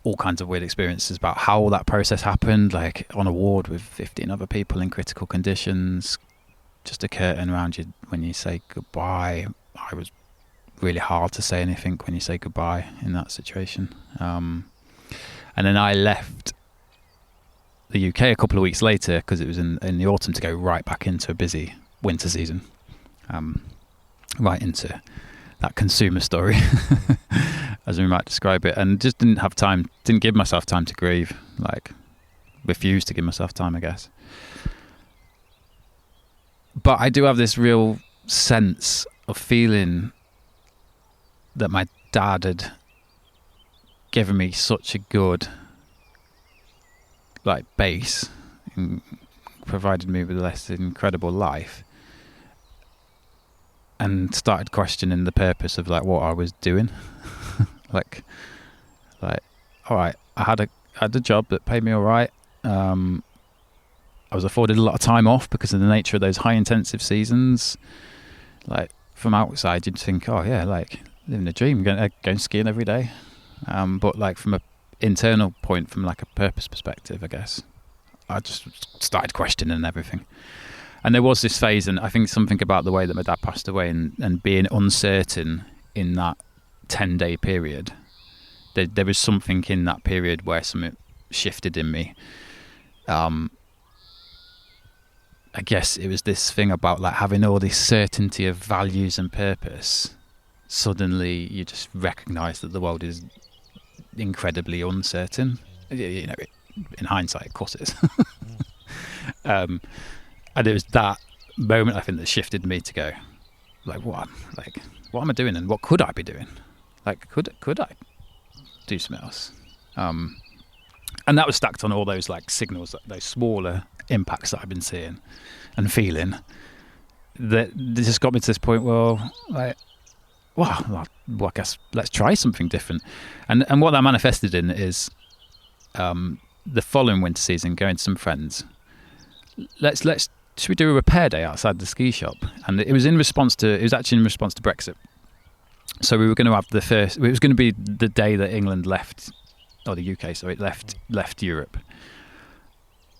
All kinds of weird experiences about how that process happened, like on a ward with 15 other people in critical conditions, just a curtain around you when you say goodbye. I was really hard to say anything when you say goodbye in that situation. And then I left the UK a couple of weeks later because it was in the autumn to go right back into a busy winter season, right into that consumer story, as we might describe it, and just didn't give myself time to grieve, refused to give myself time, I guess. But I do have this real sense of feeling that my dad had given me such a good base and provided me with this incredible life, and started questioning the purpose of what I was doing. All right, I had a job that paid me all right. I was afforded a lot of time off because of the nature of those high intensive seasons. From outside you'd think, oh yeah, living a dream, going skiing every day. But from a internal point, from a purpose perspective, I guess I just started questioning everything. And there was this phase, and I think something about the way that my dad passed away and being uncertain in that 10-day period, there was something in that period where something shifted in me. I guess it was this thing about having all this certainty of values and purpose. Suddenly you just recognise that the world is incredibly uncertain. In hindsight, of course it is. And it was that moment, I think, that shifted me to go, what am I doing, and what could I be doing? Could I do something else? And that was stacked on all those signals, those smaller impacts that I've been seeing and feeling. That this just got me to this point. I guess let's try something different. And what that manifested in is the following winter season, going to some friends. Should we do a repair day outside the ski shop? And it was actually in response to Brexit. So we were going to have it was going to be the day that England left, or the UK, so it left Europe.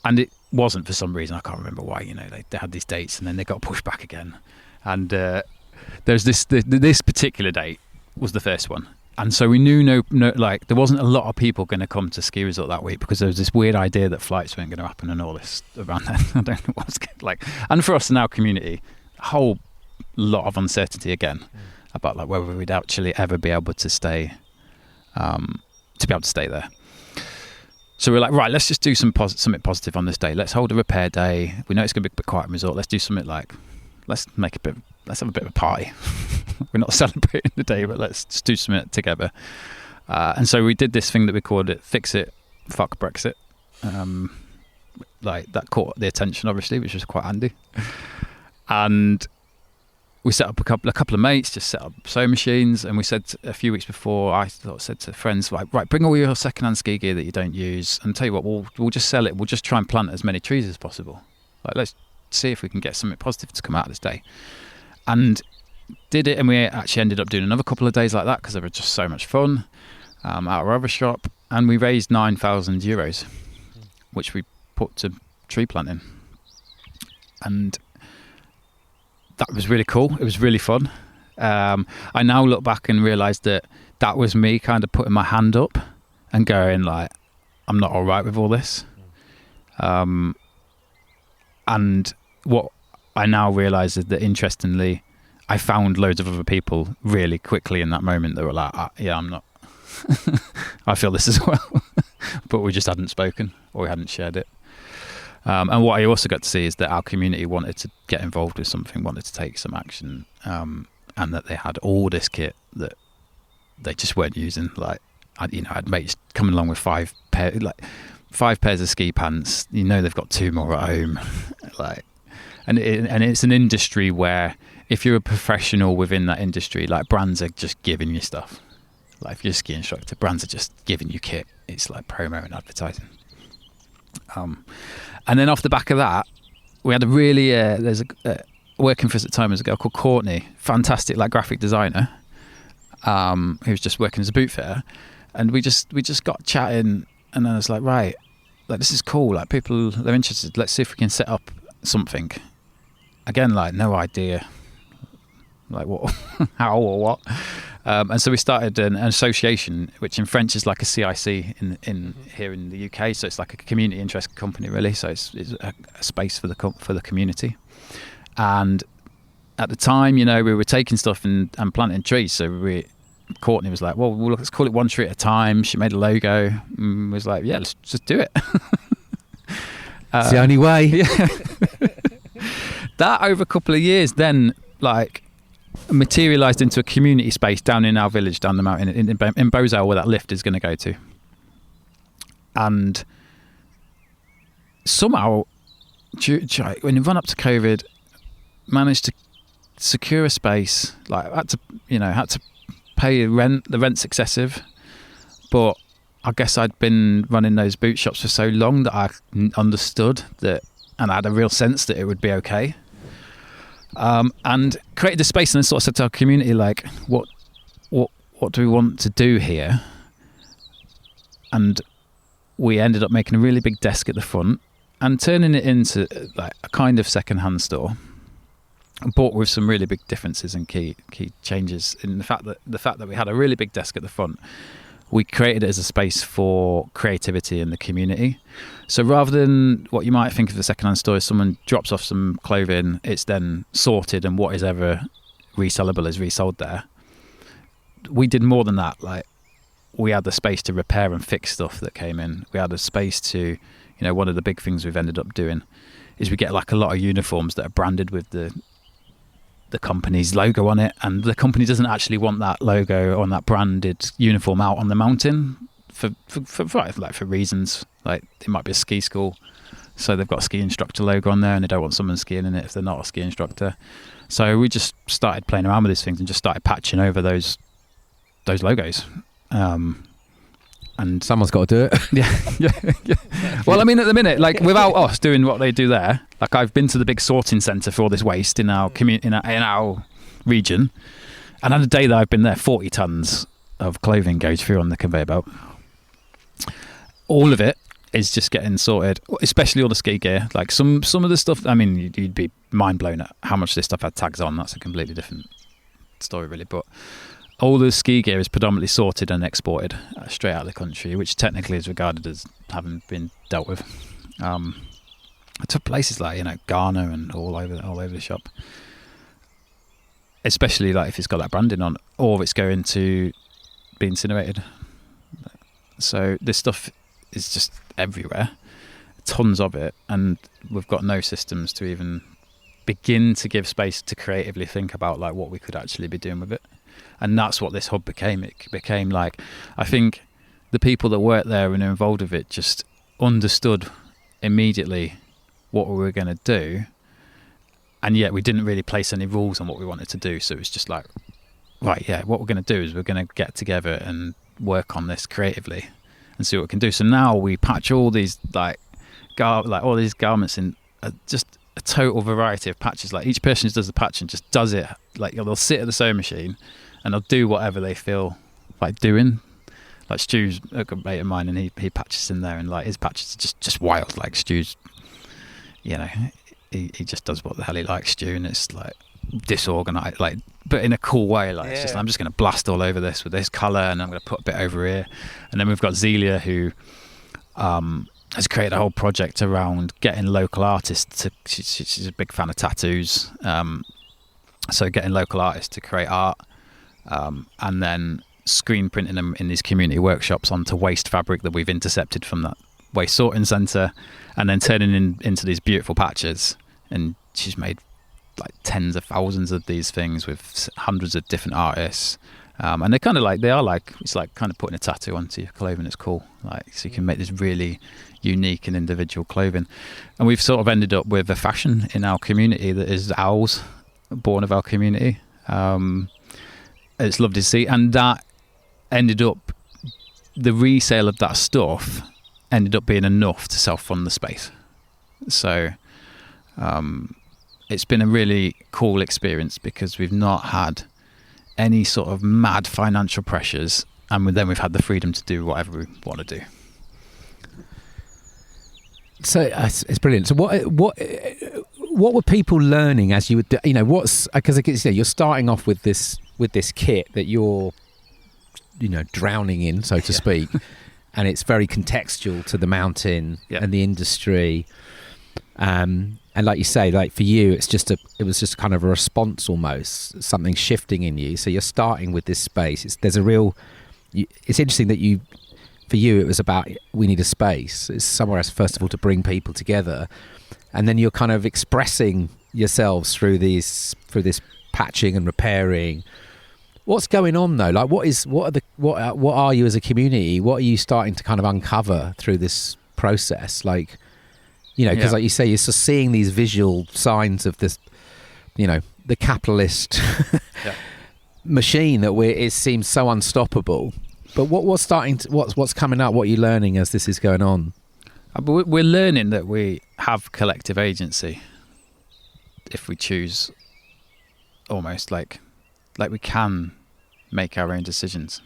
And it wasn't, for some reason, I can't remember why, they had these dates and then they got pushed back again. And there's this particular date was the first one. And so we knew there wasn't a lot of people going to come to Ski Resort that week because there was this weird idea that flights weren't going to happen and all this around then. I don't know what's and for us in our community, whole lot of uncertainty again about like whether we'd actually ever be able to stay there. So we're like, right, let's just do something positive on this day. Let's hold a repair day. We know it's going to be a bit quiet resort. Let's do something like, let's have a bit of a party. We're not celebrating the day, but let's just do something together. And so we did this thing that we called it Fix It, Fuck Brexit. Like that caught the attention, obviously, which was quite handy. And we set up a couple of mates, just set up sewing machines, and we said a few weeks before, I said to friends, like, right, bring all your second-hand ski gear that you don't use, and tell you what, we'll just sell it. We'll just try and plant as many trees as possible. Like, let's see if we can get something positive to come out of this day. And did it, and we actually ended up doing another couple of days like that because they were just so much fun out of our other shop, and we raised €9,000, which we put to tree planting. And that was really cool. It was really fun. I now look back and realise that was me kind of putting my hand up and going like, I'm not all right with all this. And what I now realise is that, interestingly, I found loads of other people really quickly in that moment that were like, yeah, I'm not. I feel this as well. But we just hadn't spoken, or we hadn't shared it. And what I also got to see is that our community wanted to get involved with something, wanted to take some action, and that they had all this kit that they just weren't using. Like, I had mates coming along with 5 pairs of ski pants. They've got 2 more at home. Like, and it's an industry where if you're a professional within that industry, like, brands are just giving you stuff. Like, if you're a ski instructor, brands are just giving you kit. It's like promo and advertising. And then off the back of that, we had a really there's a working for us at the time was a girl called Courtney, fantastic like graphic designer, who was just working as a boot fitter, and we just got chatting, and then I was like, right, like, this is cool, like, people, they're interested, let's see if we can set up something. Again, like, no idea like what how or what. And so we started an association, which in French is like a CIC in here in the UK. So it's like a community interest company, really. So it's a space for the community. And at the time, we were taking stuff and planting trees. So Courtney was like, well, let's call it one tree at a time. She made a logo and was like, yeah, let's just do it. It's the only way. Yeah. That over a couple of years then, like, materialised into a community space down in our village, down the mountain in Bozell, where that lift is going to go to. And somehow, when you run up to COVID, managed to secure a space. Like, had to pay rent. The rent's excessive, but I guess I'd been running those boot shops for so long that I understood that, and I had a real sense that it would be okay. And created a space, and then sort of said to our community, like, what do we want to do here? And we ended up making a really big desk at the front and turning it into like a kind of second-hand store, but with some really big differences and key changes in the fact that we had a really big desk at the front. We created it as a space for creativity in the community. So rather than what you might think of the second-hand store, is someone drops off some clothing, it's then sorted, and what is ever resellable is resold there. We did more than that. Like, we had the space to repair and fix stuff that came in. We had a space to, one of the big things we've ended up doing is we get like a lot of uniforms that are branded with the company's logo on it, and the company doesn't actually want that logo on that branded uniform out on the mountain for reasons. Like, it might be a ski school, so they've got a ski instructor logo on there, and they don't want someone skiing in it if they're not a ski instructor. So we just started playing around with these things and just started patching over those logos. And someone's got to do it. Yeah. Well, I mean, at the minute, like, without us doing what they do there, like, I've been to the big sorting centre for all this waste in our community, in our region, and on a day that I've been there, 40 tons of clothing goes through on the conveyor belt. All of it is just getting sorted, especially all the ski gear. Like, some of the stuff, I mean, you'd be mind blown at how much this stuff had tags on. That's a completely different story, really, but all the ski gear is predominantly sorted and exported straight out of the country, which technically is regarded as having been dealt with. To places like, Ghana and all over the shop. especially like if it's got that branding on, or it's going to be incinerated. So this stuff is just everywhere, tons of it, and we've got no systems to even begin to give space to creatively think about like what we could actually be doing with it. And that's what this hub became. It became like, I think the people that worked there and are involved with it just understood immediately what we were going to do, and yet we didn't really place any rules on what we wanted to do. So it was just like, right, yeah, what we're going to do is we're going to get together and work on this creatively and see what we can do. So now we patch all these like all these garments in just a total variety of patches. Like each person who does the patching just does it like, they'll sit at the sewing machine and they'll do whatever they feel like doing. Like Stu's a good mate of mine, and he patches in there, and like his patches are just wild. Like Stu's, you know, he just does what the hell he likes, Stu, and it's like disorganized, like, but in a cool way. Like, it's just, I'm just going to blast all over this with this color, and I'm going to put a bit over here. And then we've got Zelia, who has created a whole project around getting local artists to. She's a big fan of tattoos, so getting local artists to create art, and then screen printing them in these community workshops onto waste fabric that we've intercepted from that waste sorting centre, and then turning into these beautiful patches. And she's made like tens of thousands of these things with hundreds of different artists, and they're kind of like, it's like kind of putting a tattoo onto your clothing. It's cool, like, so you can make this really unique and individual clothing. And we've sort of ended up with a fashion in our community that is owls, born of our community. It's lovely to see, and that ended up, the resale of that stuff ended up being enough to self-fund the space. So it's been a really cool experience because we've not had any sort of mad financial pressures, and then we've had the freedom to do whatever we want to do. So it's brilliant. So what were people learning as you would, you know, what's, because you're starting off with this kit that you're, you know, drowning in, so to speak, and it's very contextual to the mountain and the industry, and like you say, like for you, it was just kind of a response, almost something shifting in you. So you're starting with this space. It's interesting that for you it was about, we need a space. It's somewhere else, first of all, to bring people together, and then you're kind of expressing yourselves through this patching and repairing. What's going on though? Like, what are you as a community? What are you starting to kind of uncover through this process? Like, you know, because like you say, you're just seeing these visual signs of this, you know, the capitalist machine that it seems so unstoppable. But what's coming up? What are you learning as this is going on? We're learning that we have collective agency if we choose, almost like we can make our own decisions,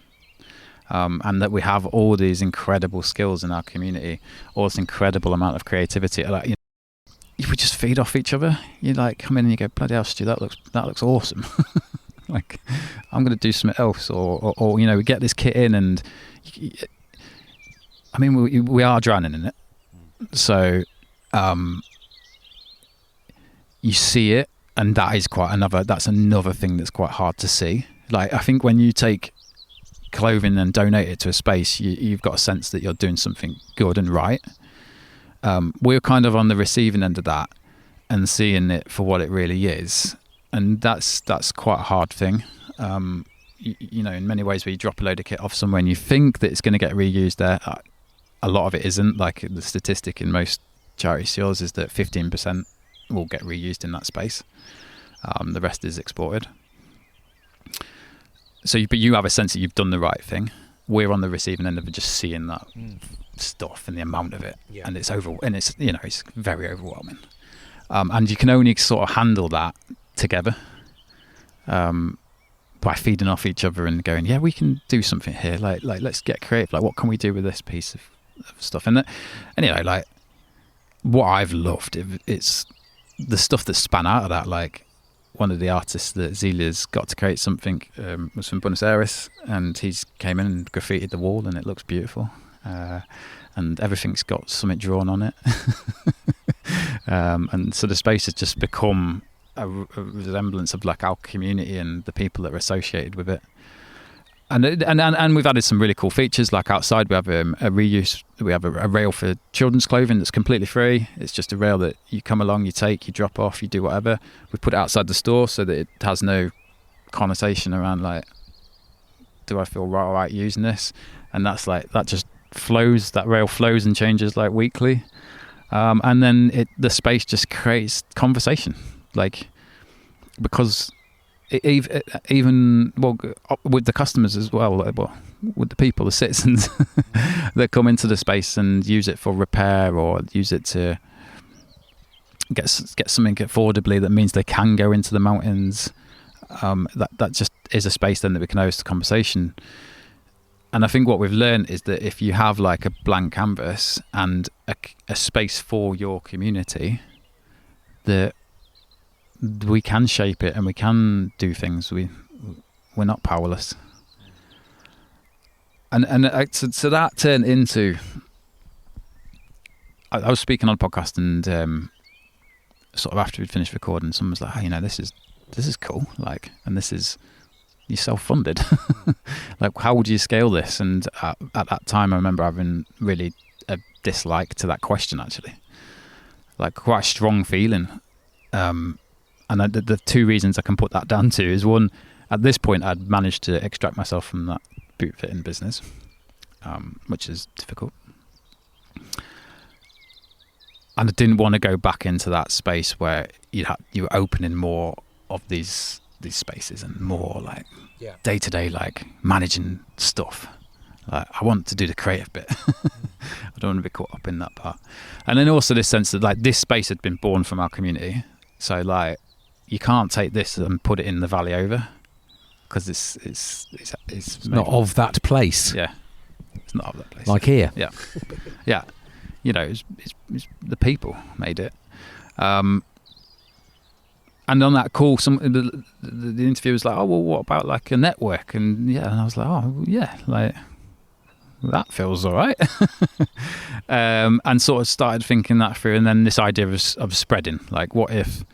and that we have all these incredible skills in our community, all this incredible amount of creativity. Like, you know, if we just feed off each other, you like come in and you go, bloody hell, Stu, that looks awesome. Like, I'm going to do something else, or you know, we get this kit in, and I mean, we are drowning in it. So you see it, and that's another thing that's quite hard to see. Like, I think when you take clothing and donate it to a space, you've got a sense that you're doing something good and right. We're kind of on the receiving end of that and seeing it for what it really is, and that's quite a hard thing. You know, in many ways, where you drop a load of kit off somewhere and you think that it's going to get reused there, a lot of it isn't. Like, the statistic in most charity sales is that 15% will get reused in that space. The rest is exported. So, but you have a sense that you've done the right thing. We're on the receiving end of just seeing that stuff and the amount of it, and it's you know, it's very overwhelming. And you can only sort of handle that together, by feeding off each other and going, yeah, we can do something here. Like let's get creative. Like, what can we do with this piece of stuff? And you know, like, what I've loved, it's the stuff that span out of that. Like, one of the artists that Zelia's got to create something was from Buenos Aires, and he's came in and graffitied the wall, and it looks beautiful, and everything's got something drawn on it. And so the space has just become a resemblance of like our community and the people that are associated with it. And we've added some really cool features. Like outside, we have a reuse. We have a rail for children's clothing that's completely free. It's just a rail that you come along, you take, you drop off, you do whatever. We put it outside the store so that it has no connotation around like, do I feel right using this? And that's like, that just flows. That rail flows and changes like weekly, and then the space just creates conversation. Like, because even with the customers as well, with the people, the citizens that come into the space and use it for repair or use it to get something affordably that means they can go into the mountains. That just is a space then that we can host a conversation. And I think what we've learned is that if you have like a blank canvas and a space for your community, that we can shape it and we can do things. We're not powerless. And so that turned into, I was speaking on a podcast and sort of after we'd finished recording, someone was like, "Hey, this is cool. Like, and you're self-funded. Like, how would you scale this?" And at that time, I remember having really a dislike to that question, actually, like quite a strong feeling. And the two reasons I can put that down to is, one, at this point, I'd managed to extract myself from that boot fitting business, which is difficult. And I didn't want to go back into that space where you were opening more of these spaces and more like day-to-day, like managing stuff. Like, I want to do the creative bit. I don't want to be caught up in that part. And then also this sense that like this space had been born from our community. So like, you can't take this and put it in the valley over, because it's not of that place. Yeah, it's not of that place. Like here. Yeah, yeah. It's the people made it. And on that call, the interviewer was like, "Oh, well, what about like a network?" And I was like, "Oh, yeah, like that feels all right." And sort of started thinking that through, and then this idea of spreading. Like, what if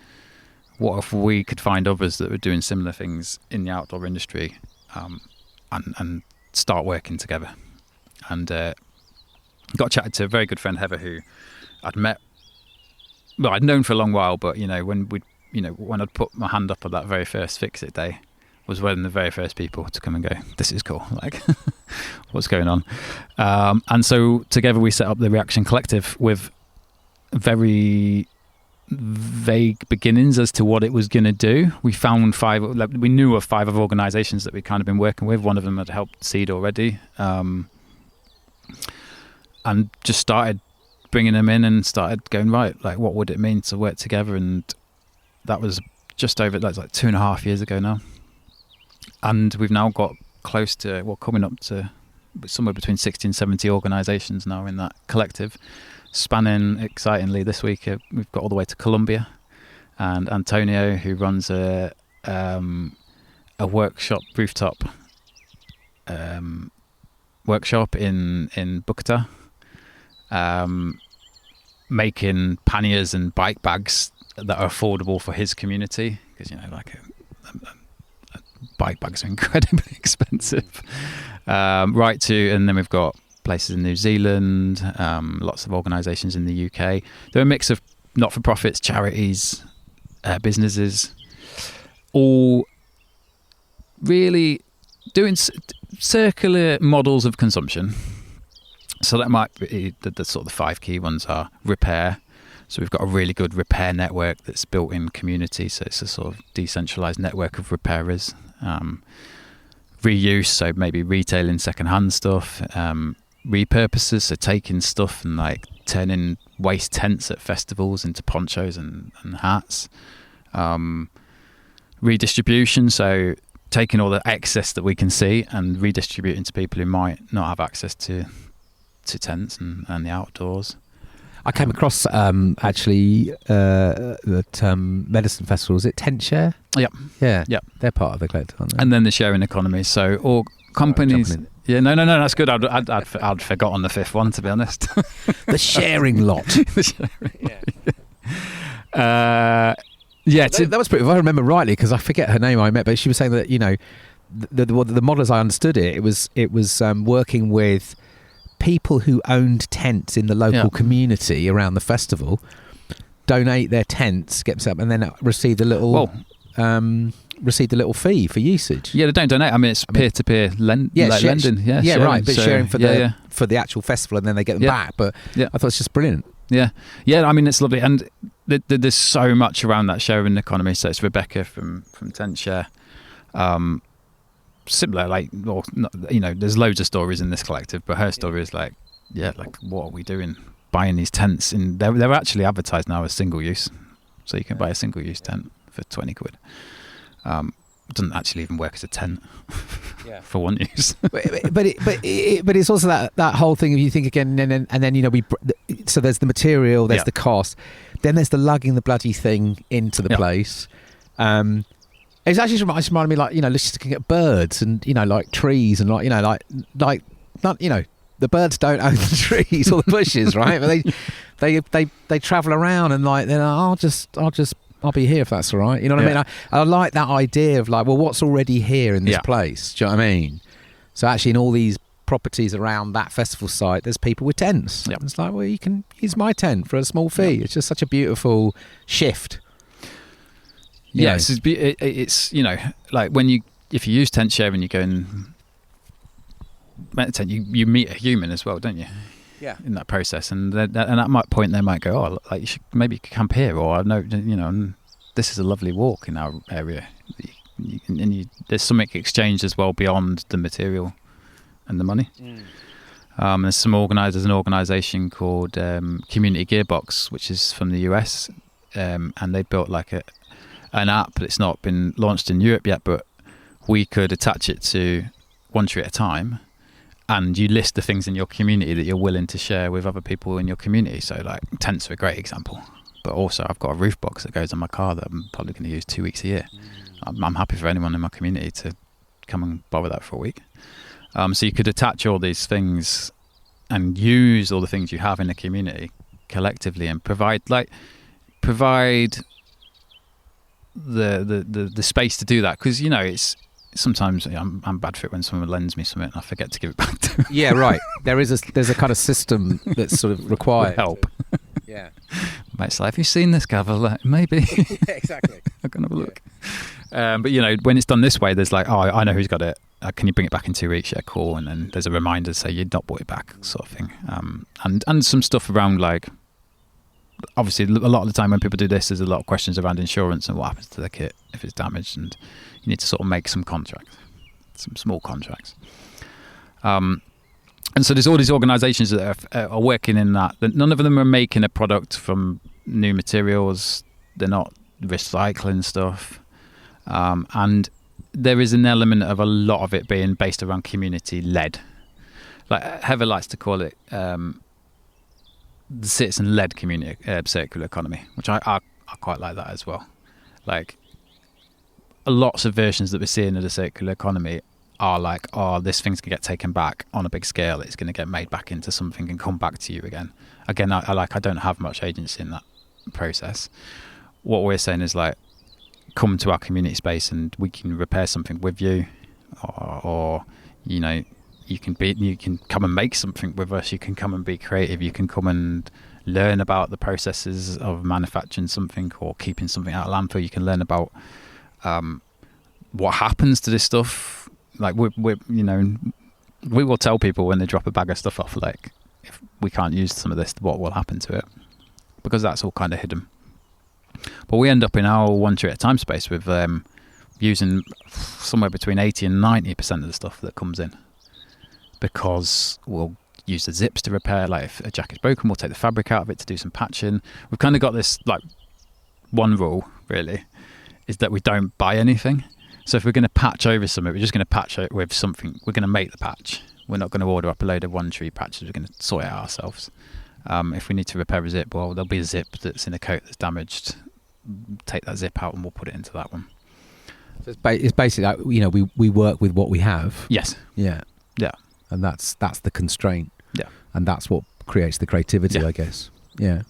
we could find others that were doing similar things in the outdoor industry, and start working together? And got chatted to a very good friend, Heather, who I'd met. Well, I'd known for a long while, but when I'd put my hand up at that very first Fix It day, was one of the very first people to come and go, "This is cool, like what's going on?" And so together we set up the Reaction Collective with very vague beginnings as to what it was going to do. We found we knew of 5 other organisations that we'd kind of been working with. One of them had helped seed already, and just started bringing them in and started going, right, like what would it mean to work together? And that was just over, that's like 2.5 years ago now. And we've now got close to, coming up to somewhere between 60 and 70 organisations now in that collective, spanning, excitingly, this week we've got all the way to Colombia. And Antonio, who runs a workshop, rooftop workshop in Bogota, making panniers and bike bags that are affordable for his community, because like a bike bags are incredibly expensive. And then we've got places in New Zealand, lots of organisations in the UK. They're a mix of not-for-profits, charities, businesses, all really doing circular models of consumption. So that might be the sort of the 5 key ones are repair. So we've got a really good repair network that's built in community. So it's a sort of decentralised network of repairers. Reuse, so maybe retailing second-hand stuff. Repurposes, so taking stuff and like turning waste tents at festivals into ponchos and hats. Redistribution, so taking all the excess that we can see and redistributing to people who might not have access to tents and the outdoors. I came across actually at Medicine Festival. Is it Tent Share? Yep. Yeah. Yep. They're part of the collective, aren't they? And then the sharing economy. So all companies. Yeah, no, that's good. I'd forgotten the 5th one, to be honest. The sharing lot. The sharing lot. Yeah, that was pretty. If I remember rightly, because I forget her name I met, but she was saying that the model as I understood it was working with people who owned tents in the local community around the festival, donate their tents, get set up, and then receive the little fee for usage. Yeah, they don't donate. I mean, it's peer-to-peer lending. Yeah, sharing. Right. But sharing for the actual festival, and then they get them back. But I thought it's just brilliant. Yeah. I mean, it's lovely, and there's so much around that sharing economy. So it's Rebecca from Tent Share. Similar, there's loads of stories in this collective, but her story is like, what are we doing? Buying these tents, and they're actually advertised now as single use, so you can buy a single use tent for 20 quid. It doesn't actually even work as a tent for one use. but it's also that whole thing. If you think again, and then so there's the material, there's the cost, then there's the lugging the bloody thing into the place. It's actually just reminded me, like, let's just looking at birds and like trees and like the birds don't own the trees or the bushes, right? But they travel around and like they're like, I'll be here if that's all right. You know what I mean? I like that idea of like, well, what's already here in this place? Do you know what I mean? So actually, in all these properties around that festival site, there's people with tents. Yep. It's like, well, you can use my tent for a small fee. Yep. It's just such a beautiful shift. Yeah, it's like if you use tent sharing, you go and rent a tent, you meet a human as well, don't you? Yeah. In that process, and at that point they might go, you should maybe camp here, or I know, this is a lovely walk in our area. There's something exchanged as well beyond the material and the money. There's an organisation called Community Gearbox, which is from the US, and they built like an app that's not been launched in Europe yet, but we could attach it to One Tree at a Time, and you list the things in your community that you're willing to share with other people in your community. So like tents are a great example, but also I've got a roof box that goes on my car that I'm probably going to use 2 weeks a year. I'm happy for anyone in my community to come and borrow that for a week. So you could attach all these things and use all the things you have in the community collectively and provide the space to do that, because it's sometimes I'm bad for it when someone lends me something and I forget to give it back to them. Yeah, right. There's a kind of system that's sort of required help. Yeah. Mate's like, have you seen this, Gavin? Like, maybe. Yeah, exactly. I'm gonna have a look. But when it's done this way, there's like, I know who's got it. Can you bring it back in 2 weeks? Yeah, cool. And then there's a reminder to say you'd not bought it back, sort of thing. And some stuff around, like, obviously a lot of the time when people do this, there's a lot of questions around insurance and what happens to the kit if it's damaged, and you need to sort of make some small contracts. And so there's all these organisations that are working in that. None of them are making a product from new materials. They're not recycling stuff. And there is an element of a lot of it being based around community-led. Like Heather likes to call it the citizen-led community circular economy, which I quite like that as well. Like, lots of versions that we're seeing of the circular economy are like, this thing's going to get taken back on a big scale. It's going to get made back into something and come back to you again. Again, I don't have much agency in that process. What we're saying is, like, come to our community space and we can repair something with you, or you can come and make something with us. You can come and be creative. You can come and learn about the processes of manufacturing something or keeping something out of landfill. You can learn about what happens to this stuff. Like we will tell people when they drop a bag of stuff off, like, if we can't use some of this, what will happen to it? Because that's all kind of hidden. But we end up in our One Tree at a Time space with using somewhere between 80 and 90% of the stuff that comes in, because we'll use the zips to repair. Like, if a jacket's broken, we'll take the fabric out of it to do some patching. We've kind of got this, like, one rule really, is that we don't buy anything. So if we're going to patch over something, we're just going to patch it with something. We're going to make the patch. We're not going to order up a load of One Tree patches. We're going to sort it out ourselves. If we need to repair a zip, well, there'll be a zip that's in a coat that's damaged. Take that zip out and we'll put it into that one. So it's basically like, we work with what we have. Yes. Yeah. Yeah. And that's the constraint. Yeah. And that's what creates the creativity, I guess. Yeah.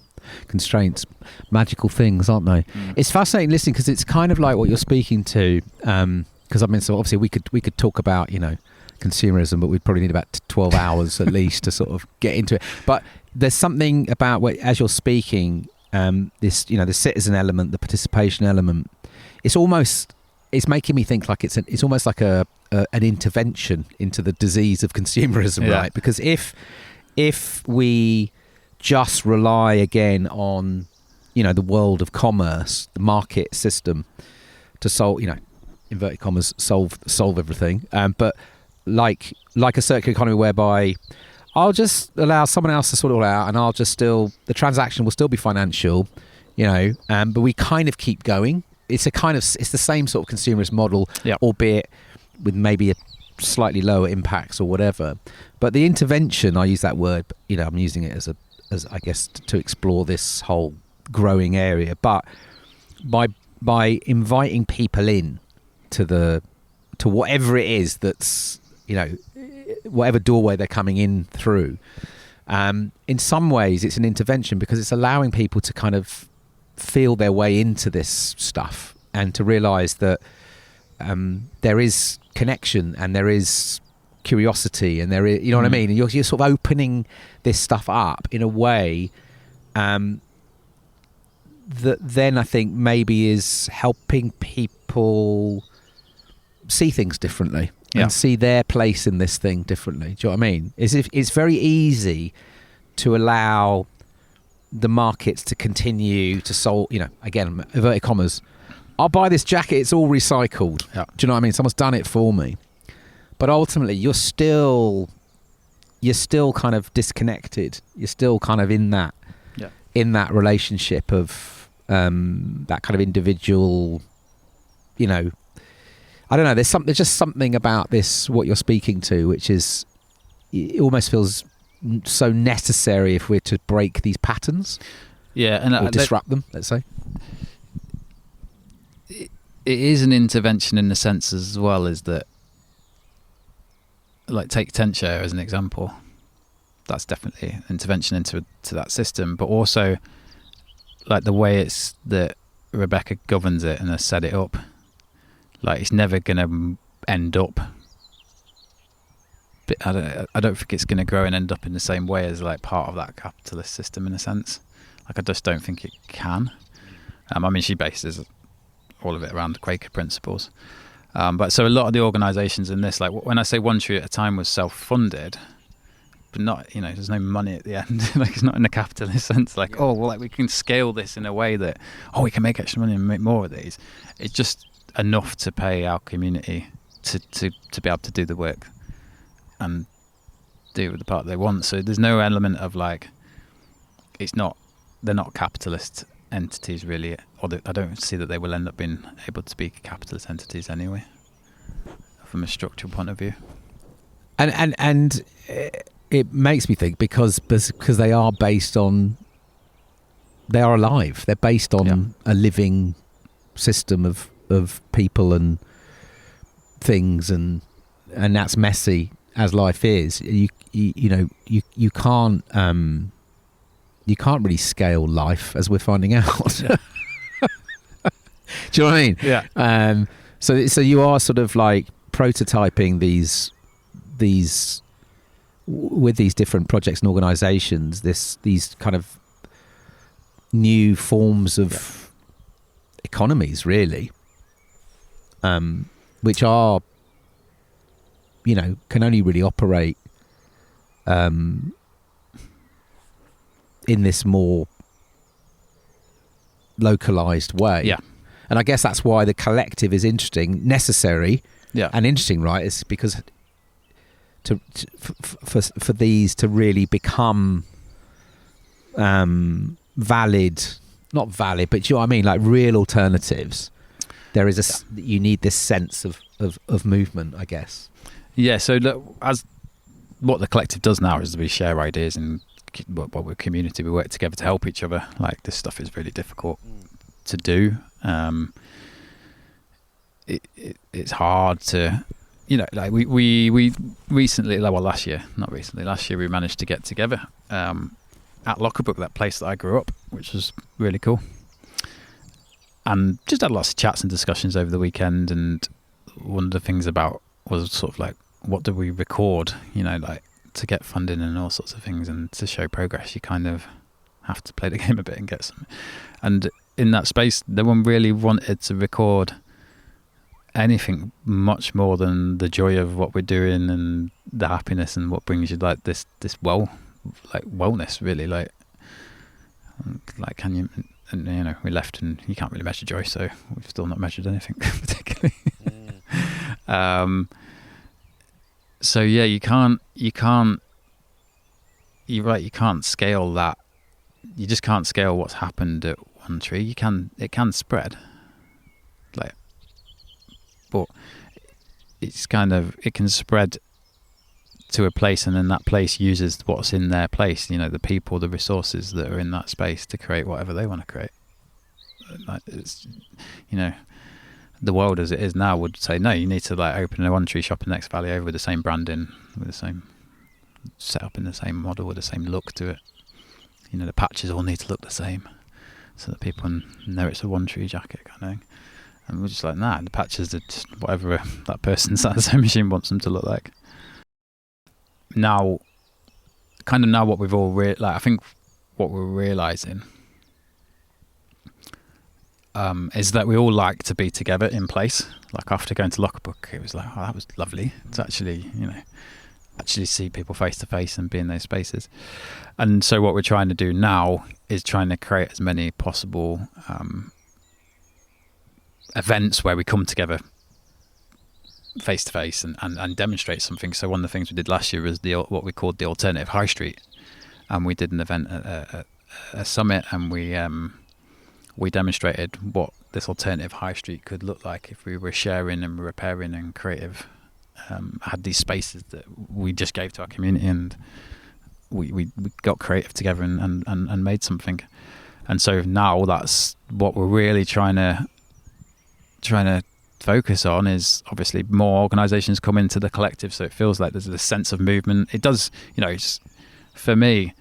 constraints, magical things, aren't they? It's fascinating listening because it's kind of like what you're speaking to. Because I mean, so obviously we could talk about, you know, consumerism, but we'd probably need about 12 hours at least to sort of get into it. But there's something about what, as you're speaking, this, you know, the citizen element, the participation element, it's making me think like it's almost like an intervention into the disease of consumerism, right? Because if we just rely again on, you know, the world of commerce, the market system to solve, you know, inverted commas, solve everything, but like a circular economy whereby I'll just allow someone else to sort it all out, and I'll just the transaction will still be financial, you know, but we kind of keep going. It's the same sort of consumerist model, albeit with maybe a slightly lower impacts or whatever. But the intervention, I use that word, but, you know, I'm using it as I guess to explore this whole growing area. But by inviting people in to whatever it is that's, you know, whatever doorway they're coming in through, in some ways it's an intervention because it's allowing people to kind of feel their way into this stuff and to realize that there is connection and there is curiosity and there is, you know what I mean, and you're sort of opening this stuff up in a way that then I think maybe is helping people see things differently and see their place in this thing differently. Do you know what I mean? It's very easy to allow the markets to continue to solve, you know, again, inverted commas, I'll buy this jacket, it's all recycled. Do you know what I mean? Someone's done it for me. But ultimately you're still kind of disconnected. You're still kind of in that relationship of that kind of individual, you know, I don't know, there's just something about this, what you're speaking to, which is, it almost feels so necessary if we're to break these patterns, or disrupt them, let's say. It is an intervention in the sense as well as that, like take tent share as an example, that's definitely an intervention into that system, but also like the way it's that Rebecca governs it and has set it up, like it's never going to end up, I don't think it's going to grow and end up in the same way as like part of that capitalist system in a sense. Like I just don't think it can. I mean, she bases all of it around Quaker principles. But so a lot of the organisations in this, like when I say One Tree at a Time was self-funded, but not, you know, there's no money at the end. Like it's not in the capitalist sense. Like, oh, well, like we can scale this in a way that, oh, we can make extra money and make more of these. It's just enough to pay our community to be able to do the work and do the part they want. So there's no element of like, they're not capitalist entities really, or I don't see that they will end up being able to be capitalist entities anyway, from a structural point of view. And it makes me think because they are based on, they are alive. They're based on a living system of people and things, and that's messy as life is. You can't really scale life, as we're finding out. Yeah. Do you know what I mean? Yeah. So you are sort of like prototyping these with these different projects and organisations, these kind of new forms of economies, really, which are, you know, can only really operate in this more localized way. Yeah. And I guess that's why the collective is interesting, necessary, and interesting, right? It's because for these to really become valid, not valid, but you know what I mean, like real alternatives, there is you need this sense of movement, I guess. Yeah, so look, as what the collective does now is we share ideas, and what we're a community, we work together to help each other. Like this stuff is really difficult to do. It's hard to, you know, like we recently, well, last year we managed to get together at Lockerbrook, that place that I grew up, which was really cool. And just had lots of chats and discussions over the weekend. And one of the things about was sort of like, what do we record? You know, like to get funding and all sorts of things, and to show progress, you kind of have to play the game a bit and get some. And in that space, no one really wanted to record anything much more than the joy of what we're doing and the happiness and what brings you like this wellness, really. Like can you? And you know, we left, and you can't really measure joy, so we've still not measured anything particularly. So yeah, you can't. You're right. You can't scale that. You just can't scale what's happened at one tree. It can spread, like, but it can spread to a place, and then that place uses what's in their place. You know, the people, the resources that are in that space to create whatever they want to create. Like, it's, you know, the world as it is now would say, no, you need to like open a one tree shop in the next valley over with the same branding, with the same setup, in the same model, with the same look to it. You know, the patches all need to look the same, so that people know it's a one tree jacket kind of thing. And we're just like, nah, the patches are just whatever that person sat at the same machine wants them to look like. Now what we've all I think what we're realizing is that we all like to be together in place. Like after going to Lockbook, it was like, oh, that was lovely to actually, you know, actually see people face to face and be in those spaces. And so what we're trying to do now is trying to create as many possible events where we come together face to face and demonstrate something. So one of the things we did last year was what we called the alternative high street, and we did an event at a summit, and we demonstrated what this alternative high street could look like if we were sharing and repairing and creative, had these spaces that we just gave to our community, and we got creative together and made something. And so now that's what we're really trying to focus on, is obviously more organizations come into the collective, so it feels like there's a sense of movement. It does, you know, it's for me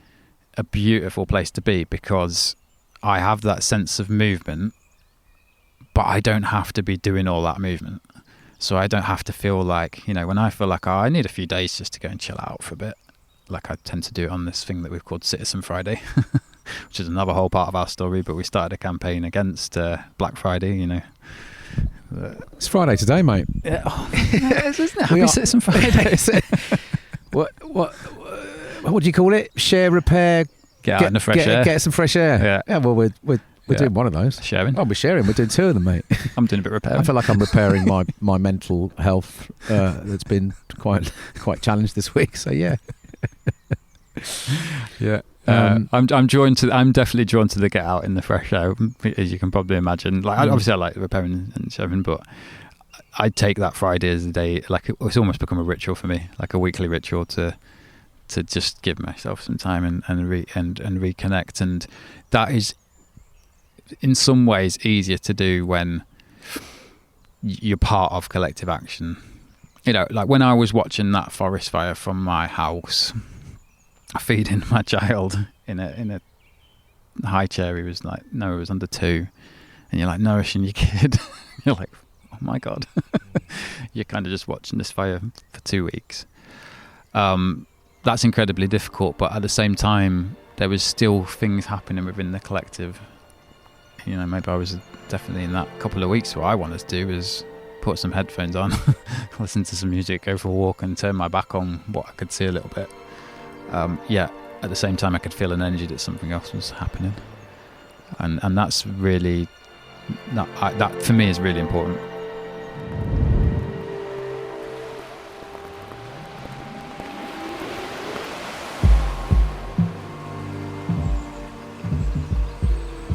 a beautiful place to be, because I have that sense of movement, but I don't have to be doing all that movement. So I don't have to feel like, you know, when I feel like, oh, I need a few days just to go and chill out for a bit, like I tend to do on this thing that we've called Citizen Friday, which is another whole part of our story, but we started a campaign against Black Friday, you know. It's Friday today, mate. Yeah, isn't it? Happy Citizen Friday. What do you call it? Share, repair, get out in the fresh air. Get some fresh air. Yeah. Well, we're doing one of those. Sharing. Oh, we're sharing. We're doing two of them, mate. I'm doing a bit of repairing. I feel like I'm repairing my mental health that's been quite challenged this week. So yeah. Yeah. I'm definitely drawn to the get out in the fresh air, as you can probably imagine. Like obviously I like repairing and sharing, but I take that Friday as a day, like it's almost become a ritual for me, like a weekly ritual to just give myself some time and reconnect. And that is in some ways easier to do when you're part of collective action. You know, like when I was watching that forest fire from my house, feeding my child in a high chair, he was like, no, it was under 2, and you're like nourishing your kid. You're like, oh my god. You're kind of just watching this fire for 2 weeks. That's incredibly difficult, but at the same time there was still things happening within the collective. You know, maybe I was definitely in that couple of weeks, what I wanted to do is put some headphones on, listen to some music, go for a walk, and turn my back on what I could see a little bit. At the same time I could feel an energy that something else was happening, and that's really that for me is really important.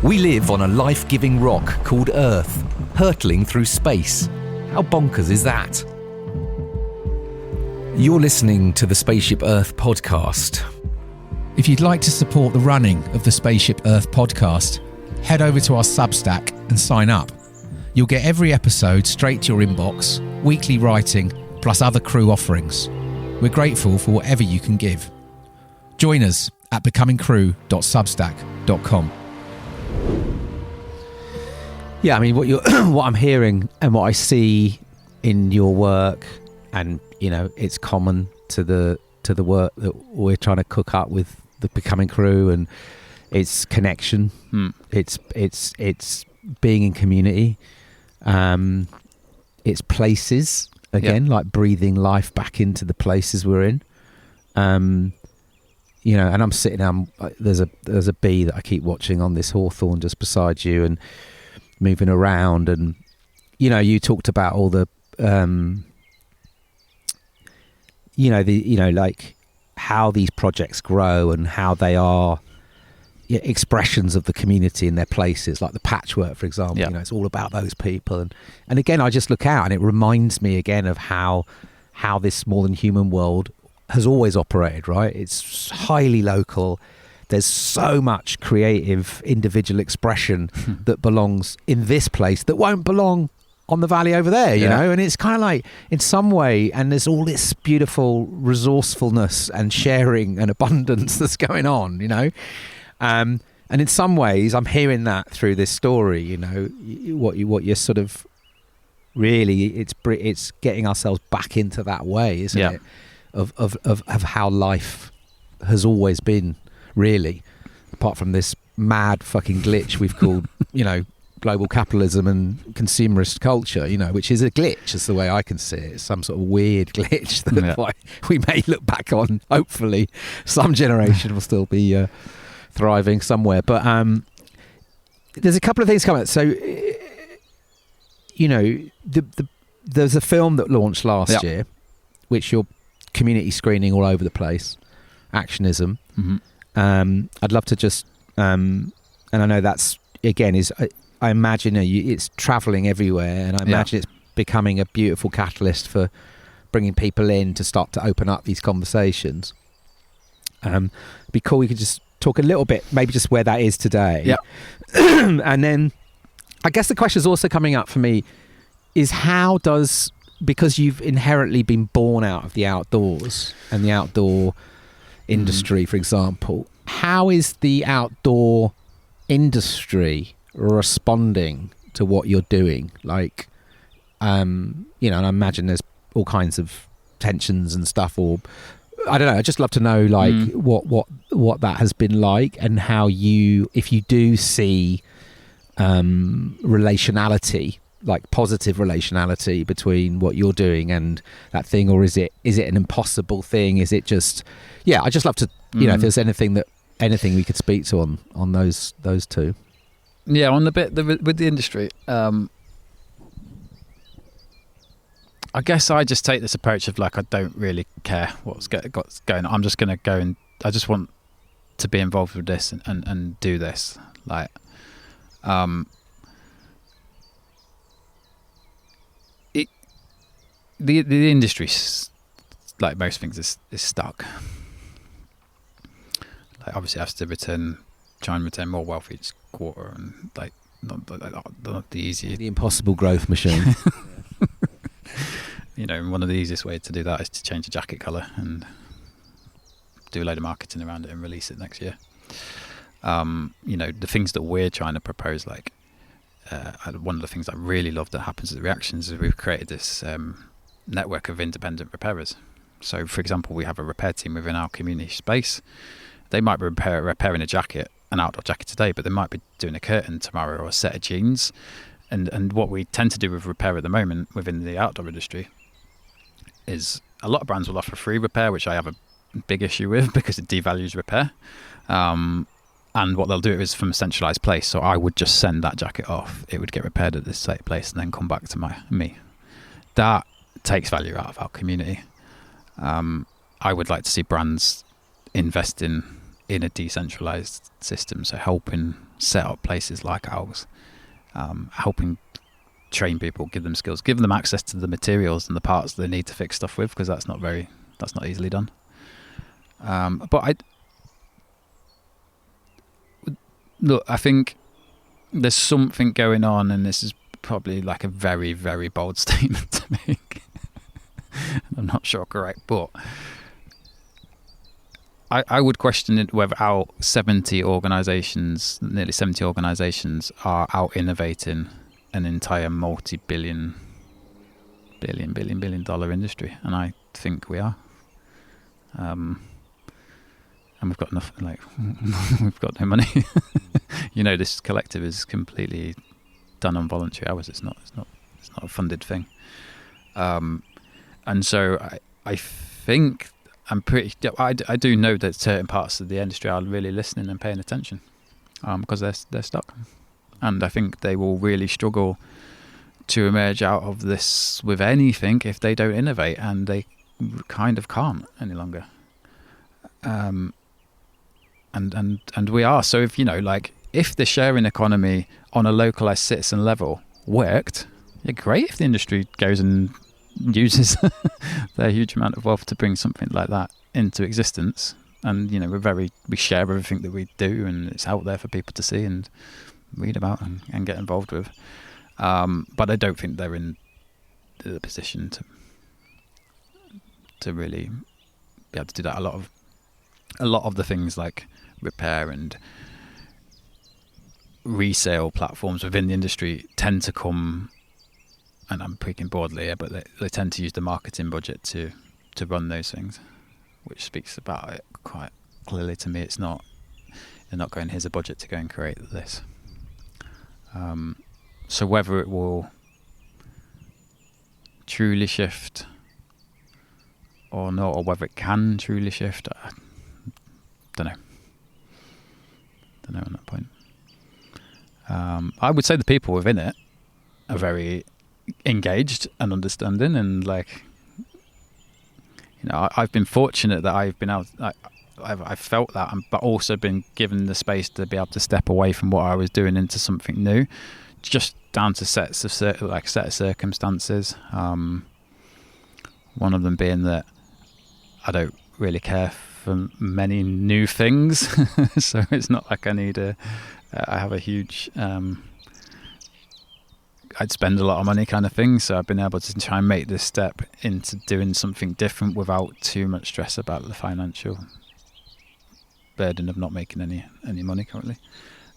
We live on a life-giving rock called Earth, hurtling through space. How bonkers is that? You're listening to the Spaceship Earth podcast. If you'd like to support the running of the Spaceship Earth podcast, head over to our Substack and sign up. You'll get every episode straight to your inbox, weekly writing, plus other crew offerings. We're grateful for whatever you can give. Join us at becomingcrew.substack.com. Yeah, I mean, what I'm hearing and what I see in your work, and it's common to the work that we're trying to cook up with the Becoming crew, and it's connection. It's being in community. It's places again, like breathing life back into the places we're in. And I'm sitting. There's a bee that I keep watching on this hawthorn just beside you, and moving around. And you talked about all the like how these projects grow and how they are expressions of the community in their places, like the patchwork, for example. It's all about those people. And again, I just look out and it reminds me again of how this more than human world has always operated, right? It's highly local. There's so much creative individual expression that belongs in this place that won't belong on the valley over there, you know? And it's kind of like, in some way, and there's all this beautiful resourcefulness and sharing and abundance that's going on, and in some ways I'm hearing that through this story, what you're sort of really, it's getting ourselves back into that way, isn't it, of how life has always been, really, apart from this mad fucking glitch we've called global capitalism and consumerist culture, which is a glitch, is the way I can see it. It's some sort of weird glitch that we may look back on. Hopefully some generation will still be thriving somewhere. But there's a couple of things coming. So, there's a film that launched last year, which you're community screening all over the place, Actionism. I'd love to just, and I know that's, again, I imagine it's travelling everywhere, and I imagine it's becoming a beautiful catalyst for bringing people in to start to open up these conversations. It'd be cool, we could just talk a little bit, maybe just where that is today. And then I guess the question is also coming up for me is because you've inherently been born out of the outdoors and the outdoor industry, for example, how is the outdoor industry responding to what you're doing? Like, and I imagine there's all kinds of tensions and stuff, or I don't know, I'd just love to know, like, what that has been like, and how if you do see relationality, like positive relationality between what you're doing and that thing, or is it an impossible thing? Is it just, I'd just love to, if there's anything we could speak to on those two. Yeah, on the bit with the industry, I guess I just take this approach of, like, I don't really care what's going on. I'm just going to go, and I just want to be involved with this and do this. Like, the industry, like most things, is stuck. Like, obviously, has to try and return more wealth each quarter, and like not the easiest, the impossible growth machine. One of the easiest ways to do that is to change the jacket colour and do a load of marketing around it and release it next year. The things that we're trying to propose, like one of the things I really love that happens at the Reactions is we've created this network of independent repairers. So, for example, we have a repair team within our community space. They might be repairing a jacket, an outdoor jacket today, but they might be doing a curtain tomorrow or a set of jeans. And what we tend to do with repair at the moment within the outdoor industry is a lot of brands will offer free repair, which I have a big issue with because it devalues repair. And what they'll do is from a centralised place. So I would just send that jacket off. It would get repaired at this site place and then come back to me. That takes value out of our community. I would like to see brands investing in a decentralised system, so helping set up places like ours, helping train people, give them skills, give them access to the materials and the parts they need to fix stuff with, because that's not easily done. But I think there's something going on, and this is probably like a very, very bold statement to make. I'm not sure correct, but I would question it whether our nearly 70 organisations are out innovating an entire multi-billion dollar industry, and I think we are. And we've got nothing, like we've got no money. This collective is completely done on voluntary hours. It's not a funded thing. And so I think I do know that certain parts of the industry are really listening and paying attention, because they're stuck, and I think they will really struggle to emerge out of this with anything if they don't innovate, and they kind of can't any longer. And we are. So if the sharing economy on a localized citizen level worked, great. If the industry goes and uses their huge amount of wealth to bring something like that into existence, and we share everything that we do, and it's out there for people to see and read about and get involved with. But I don't think they're in the position to really be able to do that. A lot of the things like repair and resale platforms within the industry tend to come, and I'm speaking broadly here, but they tend to use the marketing budget to run those things, which speaks about it quite clearly to me. They're not going, here's a budget to go and create this. So whether it will truly shift or not, or whether it can truly shift, I don't know. Don't know on that point. I would say the people within it are very engaged and understanding, and I've been fortunate that I've been able. I've felt that, but also been given the space to be able to step away from what I was doing into something new, just down to set of circumstances. One of them being that I don't really care for many new things, so it's not like I have a huge. I'd spend a lot of money kind of thing, so I've been able to try and make this step into doing something different without too much stress about the financial burden of not making any money currently.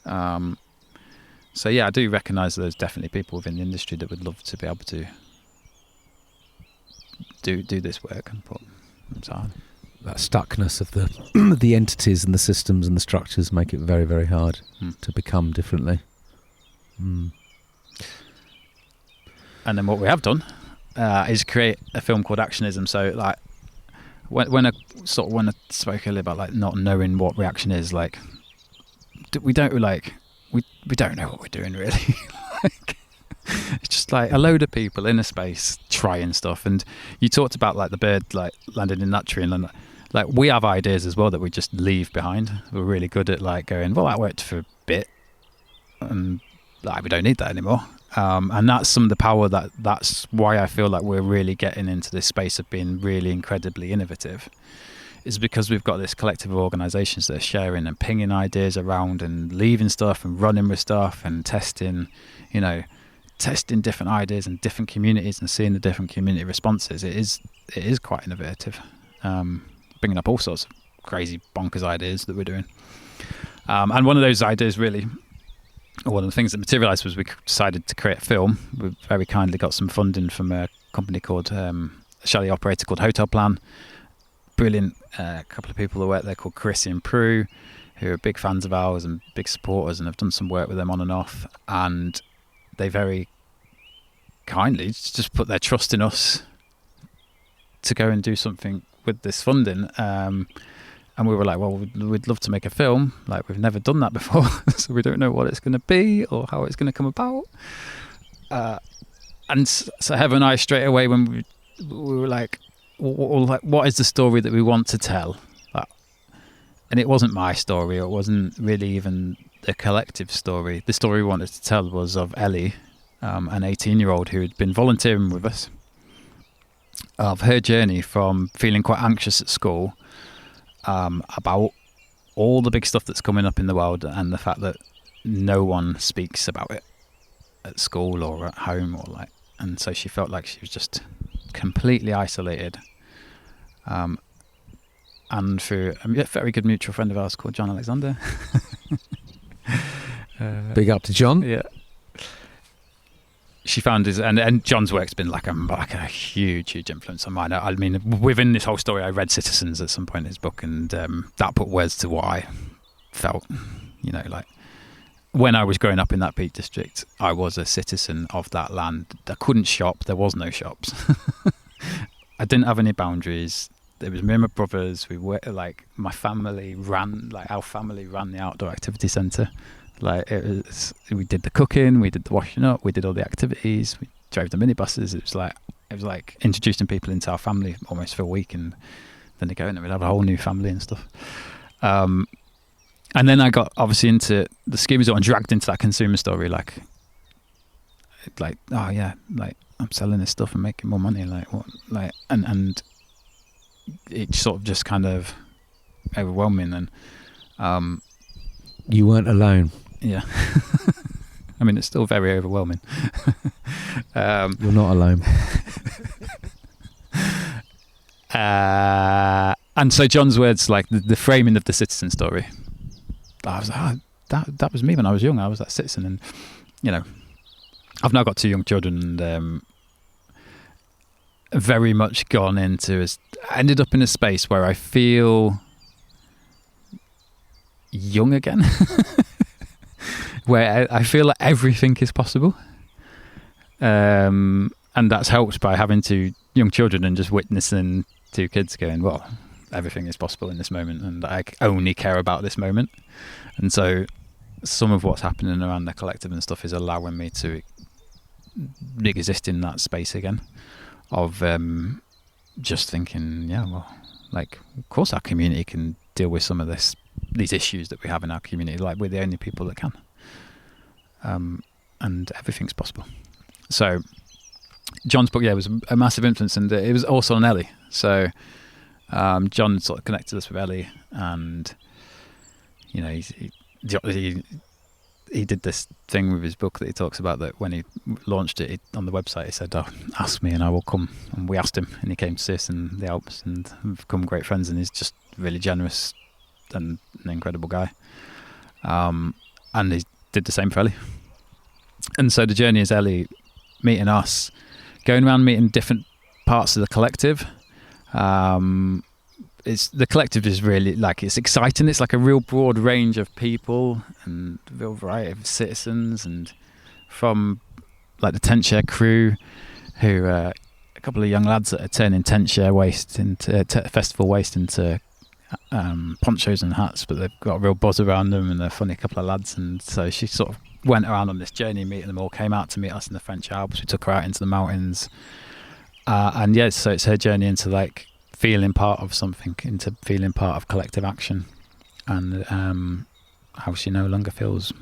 So I do recognise there's definitely people within the industry that would love to be able to do this work and put themselves. That stuckness of the entities and the systems and the structures make it very, very hard to become differently. And then what we have done is create a film called Actionism. So when I spoke earlier about not knowing what reaction is, we don't know what we're doing really. It's just a load of people in a space trying stuff. And you talked about the bird landing in that tree, and we have ideas as well that we just leave behind. We're really good at going, well, that worked for a bit, and we don't need that anymore. And that's some of the power that's why I feel like we're really getting into this space of being really incredibly innovative, is because we've got this collective of organisations that are sharing and pinging ideas around and leaving stuff and running with stuff and testing different ideas in different communities and seeing the different community responses. It is quite innovative, bringing up all sorts of crazy bonkers ideas that we're doing. And one of those ideas really, one of the things that materialised was we decided to create a film. We very kindly got some funding from a company called a chalet operator called Hotel Plan. Brilliant couple of people who work there called Chris and Prue, who are big fans of ours and big supporters, and have done some work with them on and off. And they very kindly just put their trust in us to go and do something with this funding. And we were like, well, we'd love to make a film. We've never done that before, so we don't know what it's going to be or how it's going to come about. And so Heather and I straight away, when we were like, what is the story that we want to tell? And it wasn't my story. It wasn't really even a collective story. The story we wanted to tell was of Ellie, an 18-year-old who had been volunteering with us, of her journey from feeling quite anxious at school, about all the big stuff that's coming up in the world, and the fact that no one speaks about it at school or at home, and so she felt like she was just completely isolated. And through a very good mutual friend of ours called John Alexander. Big up to John. Yeah. she found his, and John's work's been like a huge influence on mine. I mean, within this whole story, I read Citizens at some point in his book, and that put words to what I felt. You know, like when I was growing up in that Peak District, I was a citizen of that land. I couldn't shop. There was no shops. I didn't have any boundaries. It was me and my brothers. We were like, my family ran, like our family ran the outdoor activity centre. Like we did the cooking, we did the washing up, we did all the activities, we drove the minibuses. It was like introducing people into our family almost for a week, and then they go and we'd have a whole new family and stuff. And then I got obviously into the ski resort and dragged into that consumer story, like oh yeah, like I'm selling this stuff and making more money, like what, like and it sort of just kind of overwhelmed me. And then you weren't alone. Yeah. I mean, it's still very overwhelming. You're not alone. And so John's words, like the framing of the citizen story, I was like, that was me when I was young. I was that citizen. And, you know, I've now got 2 young children, and very much gone into, ended up in a space where I feel young again. Where I feel like everything is possible, and that's helped by having 2 young children and just witnessing 2 kids going, well, everything is possible in this moment, and I only care about this moment. And so some of what's happening around the collective and stuff is allowing me to exist in that space again of just thinking, yeah, well, like, of course our community can deal with some of these issues that we have in our community. Like, we're the only people that can. And everything's possible. So John's book, was a massive influence, and it was also on Ellie. So John sort of connected us with Ellie, and you know, he did this thing with his book that he talks about, that when he launched it on the website, he said, "Oh, ask me and I will come." And we asked him, and he came to see us in the Alps, and we've become great friends. And he's just really generous and an incredible guy. And he did the same for Ellie. And so the journey is Ellie meeting us, going around meeting different parts of the collective. The collective is really, like, it's exciting. It's like a real broad range of people and a real variety of citizens, and from like the tent share crew, who a couple of young lads that are turning tent share waste into festival waste into ponchos and hats, but they've got a real buzz around them, and they're a funny couple of lads. And so she sort of went around on this journey meeting them all, came out to meet us in the French Alps. We took her out into the mountains, and so it's her journey into like feeling part of something, into feeling part of collective action, and how she no longer feels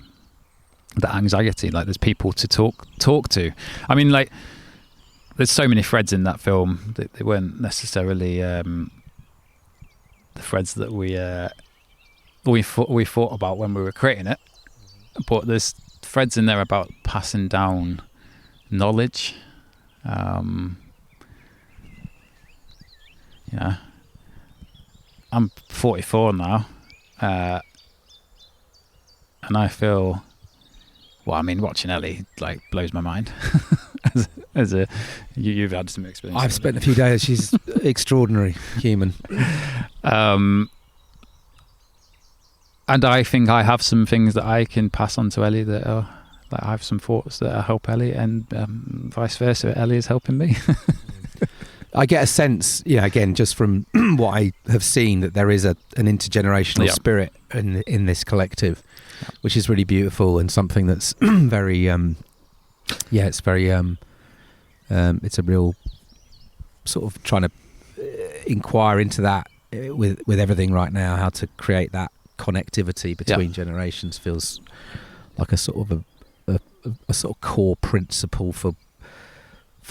that anxiety. Like, there's people to talk to. I mean, like, there's so many threads in that film that they weren't necessarily the threads that we thought about when we were creating it, but there's threads in there about passing down knowledge. Yeah, I'm 44 now, and I feel, well, I mean, watching Ellie like blows my mind. You've had some experience. I've spent a few days. She's extraordinary human. And I think I have some things that I can pass on to Ellie that are, like, I have some thoughts that help Ellie, and vice versa. Ellie is helping me. I get a sense, again, just from what I have seen, that there is an intergenerational spirit in this collective, which is really beautiful, and something that's very, it's very, it's a real sort of trying to inquire into that with everything right now. How to create that connectivity between generations feels like a sort of a sort of core principle for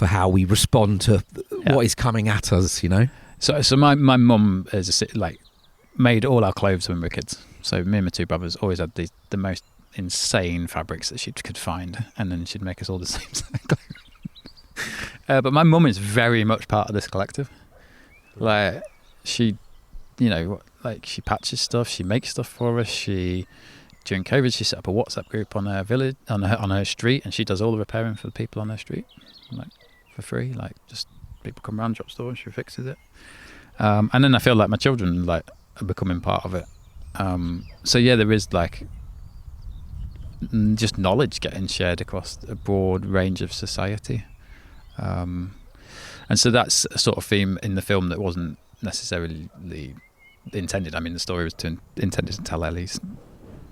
how we respond to what is coming at us, you know. So my mum is like made all our clothes when we were kids. So me and my 2 brothers always had the most insane fabrics that she could find, and then she'd make us all the same clothes. But my mum is very much part of this collective. Like, she, you know, like, she patches stuff, she makes stuff for us, she during COVID, she set up a WhatsApp group on her village, on her street, and she does all the repairing for the people on her street, like for free. Like just people come around, drop stuff, and she fixes it. And then I feel like my children like are becoming part of it. So yeah, there is like just knowledge getting shared across a broad range of society. And so that's a sort of theme in the film that wasn't necessarily intended. I mean, the story was intended to tell Ellie's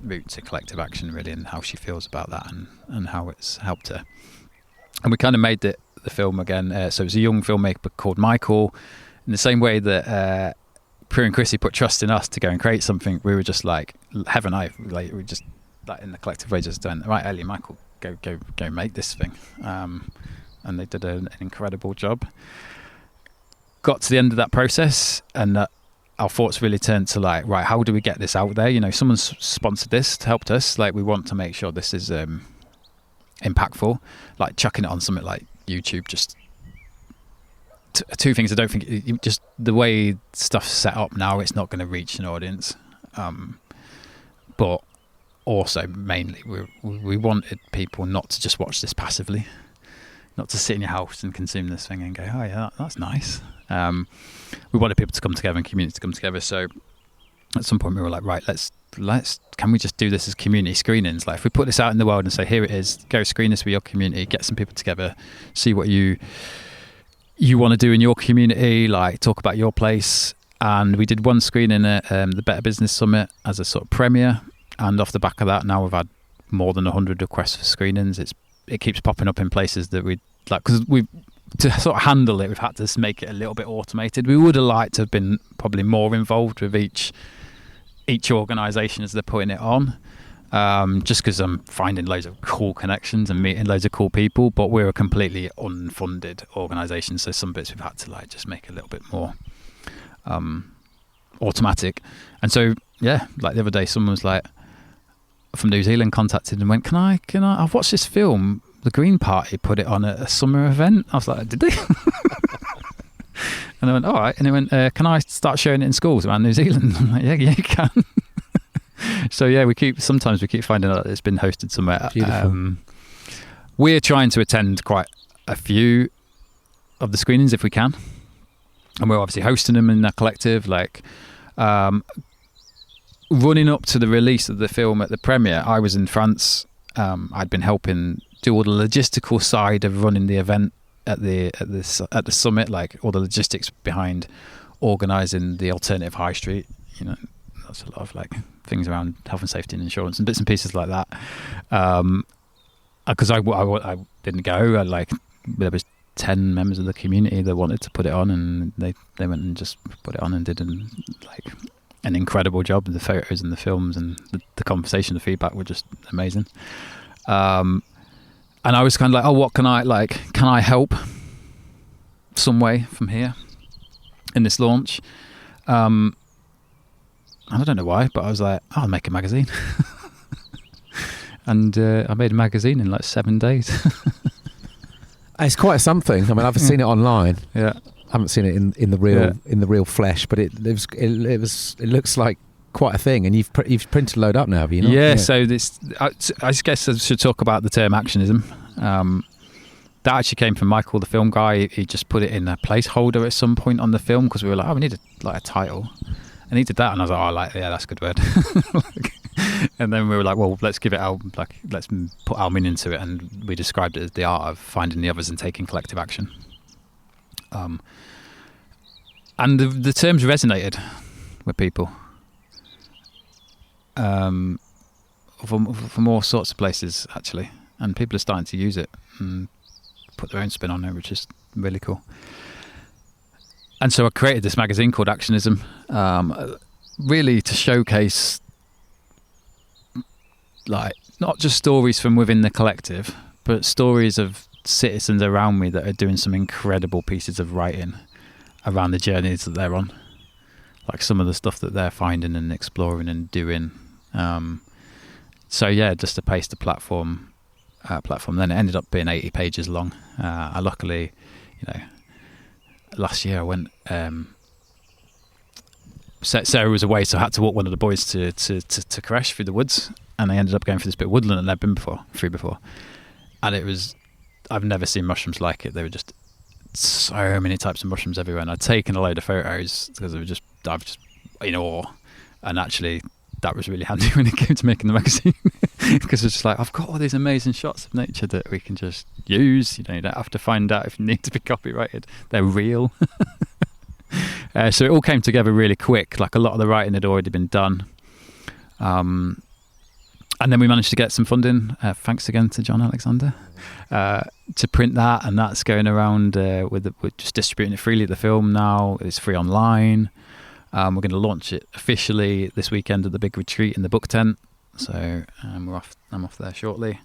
route to collective action, really, and how she feels about that, and how it's helped her. And we kind of made the film again. So it was a young filmmaker called Michael. In the same way that Prue and Chrissy put trust in us to go and create something, we were just like, Hev and I, like, we just like in the collective way just went, right, Ellie and Michael, go make this thing. And they did an incredible job. Got to the end of that process, and our thoughts really turned to like, right, how do we get this out there? You know, someone's sponsored this, helped us. Like, we want to make sure this is impactful. Like chucking it on something like YouTube, just two things. I don't think just the way stuff's set up now, it's not going to reach an audience. But also mainly, we wanted people not to just watch this passively. Not to sit in your house and consume this thing and go, oh yeah, that's nice. We wanted people to come together and community to come together. So at some point we were like, right, let's can we just do this as community screenings? Like if we put this out in the world and say, here it is, go screen this with your community, get some people together, see what you want to do in your community, like talk about your place. And we did one screening at the Better Business Summit as a sort of premiere. And off the back of that, now we've had more than 100 requests for screenings. It keeps popping up in places that we like, because to sort of handle it, we've had to make it a little bit automated. We would have liked to have been probably more involved with each organisation as they're putting it on, just because I'm finding loads of cool connections and meeting loads of cool people. But we're a completely unfunded organisation, so some bits we've had to like just make a little bit more automatic. And so yeah, like the other day, someone was like, from New Zealand, contacted and went, can I I've watched this film, the Green Party put it on at a summer event. I was like, did they? And I went, all right. And they went, can I start showing it in schools around New Zealand? I'm like, yeah, you can. So yeah, sometimes we keep finding out that it's been hosted somewhere. Beautiful. We're trying to attend quite a few of the screenings if we can, and we're obviously hosting them in a collective, like running up to the release of the film at the premiere. I was in France. I'd been helping do all the logistical side of running the event at the summit, like all the logistics behind organising the alternative high street. You know, that's a lot of like things around health and safety and insurance and bits and pieces like that. Because I didn't go. There was 10 members of the community that wanted to put it on, and they went and just put it on and did an incredible job. The photos and the films and the conversation, the feedback were just amazing. And I was kind of like, oh, what can I help some way from here in this launch? And I don't know why, but I was like, I'll make a magazine. And I made a magazine in like 7 days. It's quite something. I mean, I've seen it online. Yeah. I haven't seen it in the real flesh, but it looks like quite a thing. And you've printed a load up now, have you not? Yeah. So this, I guess I should talk about the term actionism. That actually came from Michael, the film guy. He just put it in a placeholder at some point on the film because we were like, oh, we need a title, and he did that, and I was like, oh, yeah, that's a good word. And then we were like, well, let's give it let's put our meaning into it, and we described it as the art of finding the others and taking collective action. And the terms resonated with people from all sorts of places, actually, and people are starting to use it and put their own spin on it, which is really cool. And so I created this magazine called Actionism, really to showcase like not just stories from within the collective, but stories of citizens around me that are doing some incredible pieces of writing around the journeys that they're on, like some of the stuff that they're finding and exploring and doing. So yeah, just to paste the platform. Then it ended up being 80 pages long. I luckily, last year I went Sarah was away, so I had to walk one of the boys to Crash through the woods, and I ended up going through this bit of woodland that I'd been through before, and I've never seen mushrooms like it. They were just so many types of mushrooms everywhere, and I'd taken a load of photos because I was just in awe, and actually that was really handy when it came to making the magazine because it's just like, I've got all these amazing shots of nature that we can just use. You don't have to find out if you need to be copyrighted. They're real. So it all came together really quick. Like, a lot of the writing had already been done, and then we managed to get some funding. Thanks again to John Alexander to print that, and that's going around. We're just distributing it freely at the film now. It's free online. We're going to launch it officially this weekend at the big retreat in the book tent. So I'm off there shortly.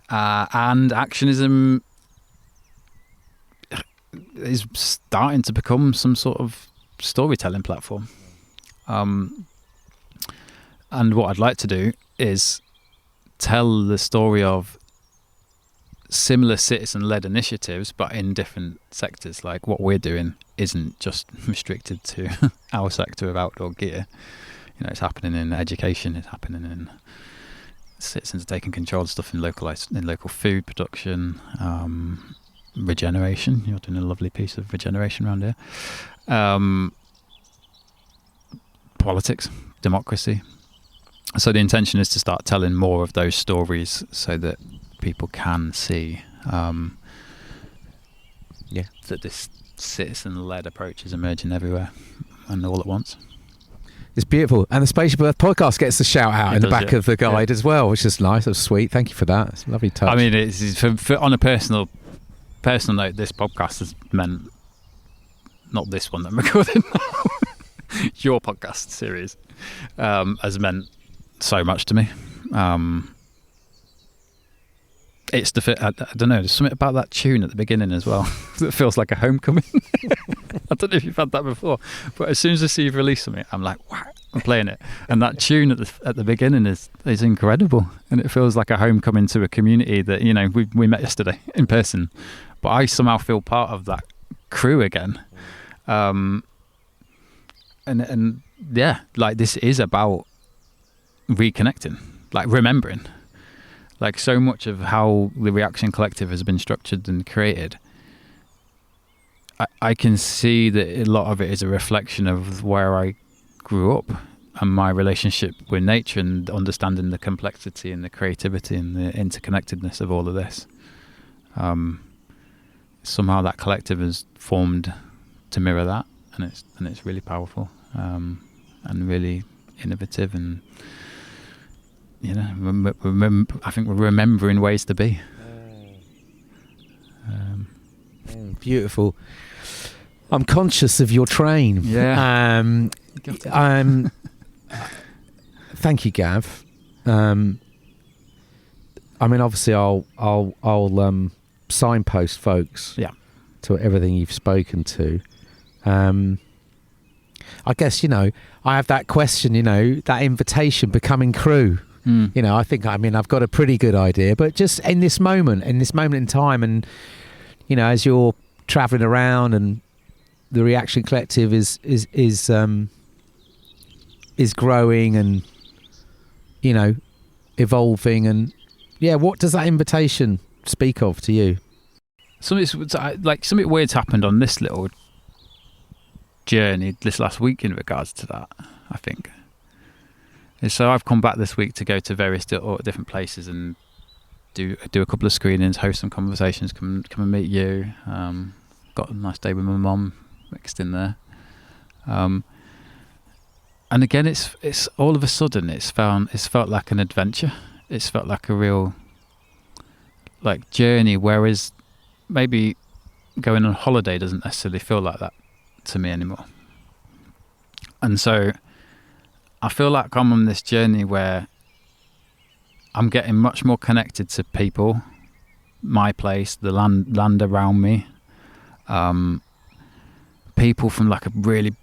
And Actionism is starting to become some sort of storytelling platform. And what I'd like to do is tell the story of similar citizen-led initiatives, but in different sectors. Like, what we're doing isn't just restricted to our sector of outdoor gear. You know, it's happening in education. It's happening in citizens taking control of stuff in local food production, regeneration. You're doing a lovely piece of regeneration around here. Politics, democracy. So the intention is to start telling more of those stories so that people can see that this citizen-led approach is emerging everywhere and all at once. It's beautiful. And the Spaceship Earth podcast gets the shout out in the back of the guide as well, which is nice. That's sweet. Thank you for that. It's a lovely touch. I mean, it's on a personal note, this podcast has meant, not this one that I'm recording now, your podcast series has meant so much to me. It's I don't know, there's something about that tune at the beginning as well that feels like a homecoming. I don't know if you've had that before, but as soon as I see you've released something, I'm like, wow, I'm playing it. And that tune at the beginning is incredible, and it feels like a homecoming to a community that, you know, we met yesterday in person, but I somehow feel part of that crew again. And yeah, like, this is about reconnecting, like remembering. Like, so much of how the Reaction Collective has been structured and created, I can see that a lot of it is a reflection of where I grew up and my relationship with nature, and understanding the complexity and the creativity and the interconnectedness of all of this. Somehow that collective has formed to mirror that, and it's really powerful, and really innovative, and, you know, I think we're remembering ways to be. Beautiful. I'm conscious of your train. Yeah. Thank you, Gav. I mean, obviously, I'll signpost folks. Yeah. To everything you've spoken to. I guess, you know, I have that question, you know, that invitation, becoming crew. You know, I've got a pretty good idea, but just in this moment in time, and, you know, as you're traveling around and the Reaction Collective is growing and, you know, evolving, and yeah, what does that invitation speak of to you? Something weird's happened on this little journey this last week in regards to that, I think. So I've come back this week to go to various different places and do a couple of screenings, host some conversations, come and meet you. Got a nice day with my mum mixed in there. And again, it's all of a sudden it's felt like an adventure. It's felt like a real, like, journey, whereas maybe going on holiday doesn't necessarily feel like that to me anymore. And so I feel like I'm on this journey where I'm getting much more connected to people, my place, the land around me, people from like a really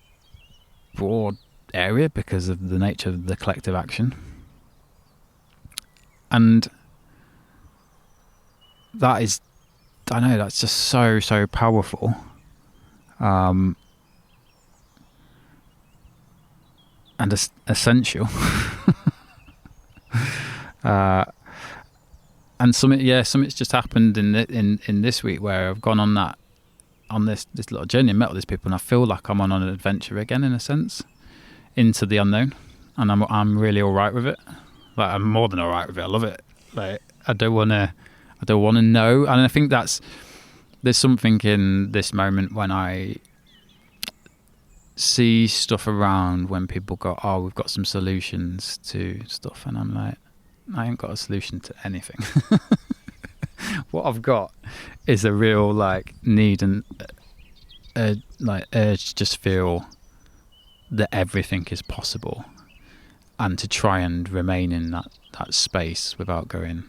broad area because of the nature of the collective action. And that is, I know, that's just so powerful. essential. And something's just happened in this week where I've gone on this little journey and met all these people, and I feel like I'm on an adventure again, in a sense, into the unknown, and I'm really all right with it. Like, I'm more than all right with it. I love it. Like, I don't want to know, and I think there's something in this moment when I see stuff around when people go, oh, we've got some solutions to stuff, and I'm like, I ain't got a solution to anything. What I've got is a real need and urge to just feel that everything is possible, and to try and remain in that space without going,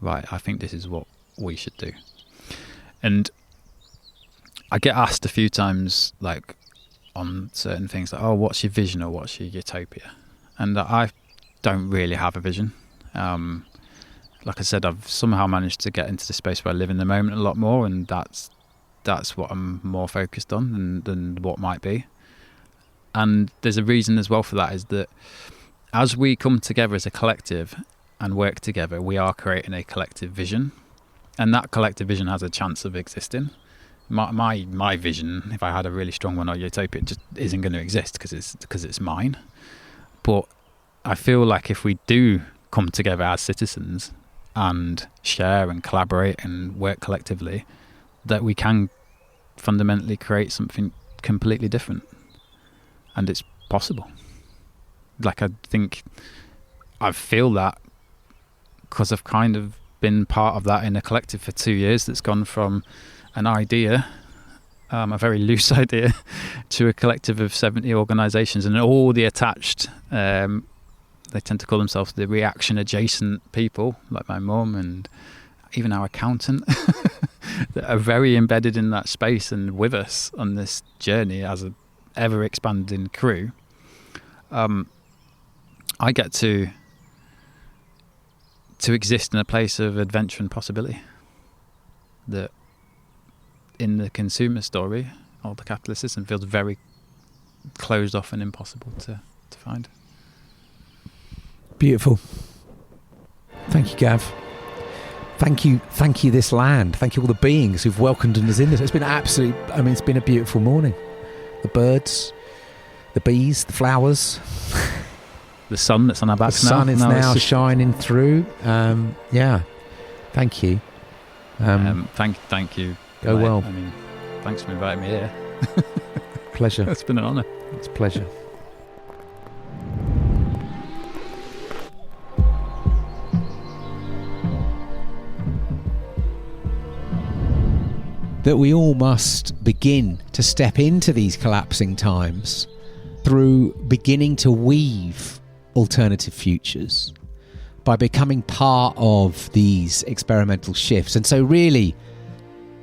right, I think this is what we should do. And I get asked a few times, on certain things, oh, what's your vision or what's your utopia? And I don't really have a vision. Like I said, I've somehow managed to get into the space where I live in the moment a lot more, and that's what I'm more focused on than what might be. And there's a reason as well for that, is that as we come together as a collective and work together, we are creating a collective vision, and that collective vision has a chance of existing. My vision, if I had a really strong one, or utopia, just isn't going to exist because it's mine. But I feel like if we do come together as citizens and share and collaborate and work collectively, that we can fundamentally create something completely different, and it's possible. I think I feel that because I've kind of been part of that in a collective for 2 years that's gone from an idea, a very loose idea, to a collective of 70 organisations, and all the attached, they tend to call themselves the reaction adjacent people, like my mum and even our accountant, that are very embedded in that space and with us on this journey as an ever expanding crew. I get to exist in a place of adventure and possibility that in the consumer story or the capitalist system feels very closed off and impossible to find. Beautiful. Thank you, Gav. Thank you, this land. Thank you, all the beings who've welcomed us in this. It's been it's been a beautiful morning. The birds, the bees, the flowers. The sun that's on our backs now. The sun is now shining through. Thank you. Thank you. Go well. Thanks for inviting me here. Pleasure. It's been an honour. It's a pleasure. That we all must begin to step into these collapsing times through beginning to weave alternative futures by becoming part of these experimental shifts. And so really,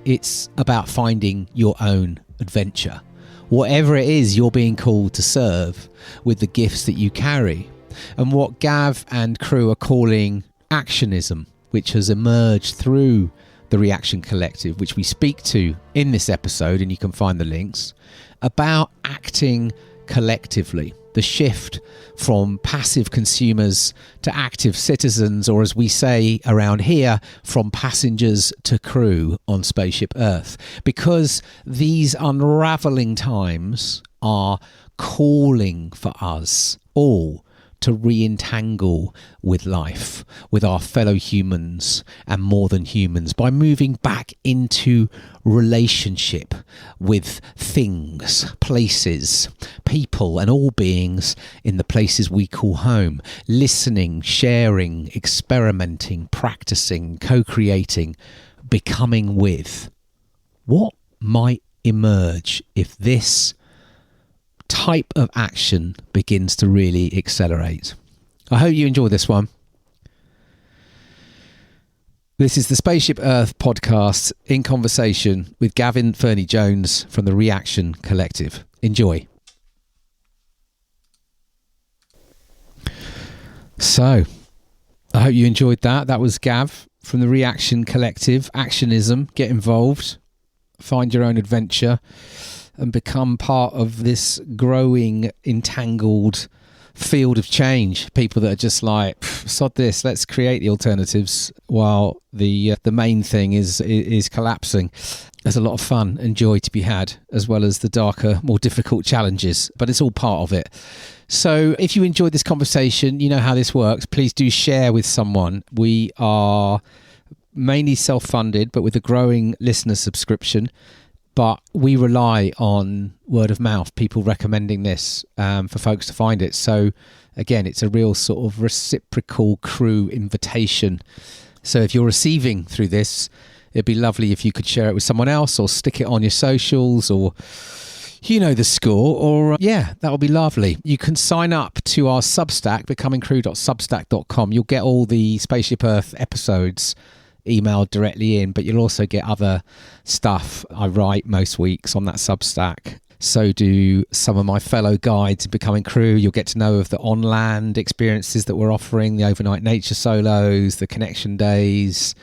it's about finding your own adventure, whatever it is you're being called to serve with the gifts that you carry. And what Gav and crew are calling Actionism, which has emerged through the Reaction Collective, which we speak to in this episode, and you can find the links, about acting collectively, the shift from passive consumers to active citizens, or as we say around here, from passengers to crew on Spaceship Earth. Because these unraveling times are calling for us all to re-entangle with life, with our fellow humans and more than humans, by moving back into relationship with things, places, people and all beings in the places we call home, listening, sharing, experimenting, practicing, co-creating, becoming with. What might emerge if this type of action begins to really accelerate? I hope you enjoy this one. This is the Spaceship Earth podcast in conversation with Gavin Fernie-Jones from the Reaction Collective. Enjoy. So, I hope you enjoyed that. That was Gav from the Reaction Collective. Actionism. Get involved. Find your own adventure and become part of this growing, entangled field of change. People that are just like, sod this, let's create the alternatives while the main thing is collapsing. There's a lot of fun and joy to be had, as well as the darker, more difficult challenges, but it's all part of it. So if you enjoyed this conversation, you know how this works. Please do share with someone. We are mainly self-funded, but with a growing listener subscription. But we rely on word of mouth, people recommending this for folks to find it. So again, it's a real sort of reciprocal crew invitation. So if you're receiving through this, it'd be lovely if you could share it with someone else or stick it on your socials, or you know the score, or that would be lovely. You can sign up to our Substack, becomingcrew.substack.com. You'll get all the Spaceship Earth episodes emailed directly in, but you'll also get other stuff I write most weeks on that Substack. So do some of my fellow guides in Becoming Crew. You'll get to know of the on-land experiences that we're offering, the overnight nature solos, the connection days.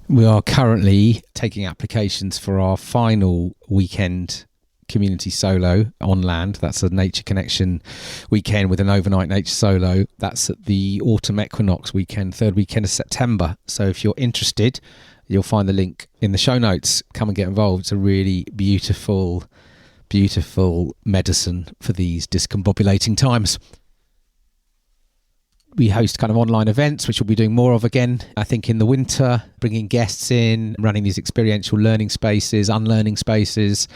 We are currently taking applications for our final weekend community solo on land. That's a nature connection weekend with an overnight nature solo. That's at the autumn equinox weekend, 3rd weekend of September. So if you're interested, you'll find the link in the show notes. Come and get involved. It's a really beautiful, beautiful medicine for these discombobulating times. We host kind of online events, which we'll be doing more of again, I think, in the winter, bringing guests in, running these experiential learning spaces, unlearning spaces.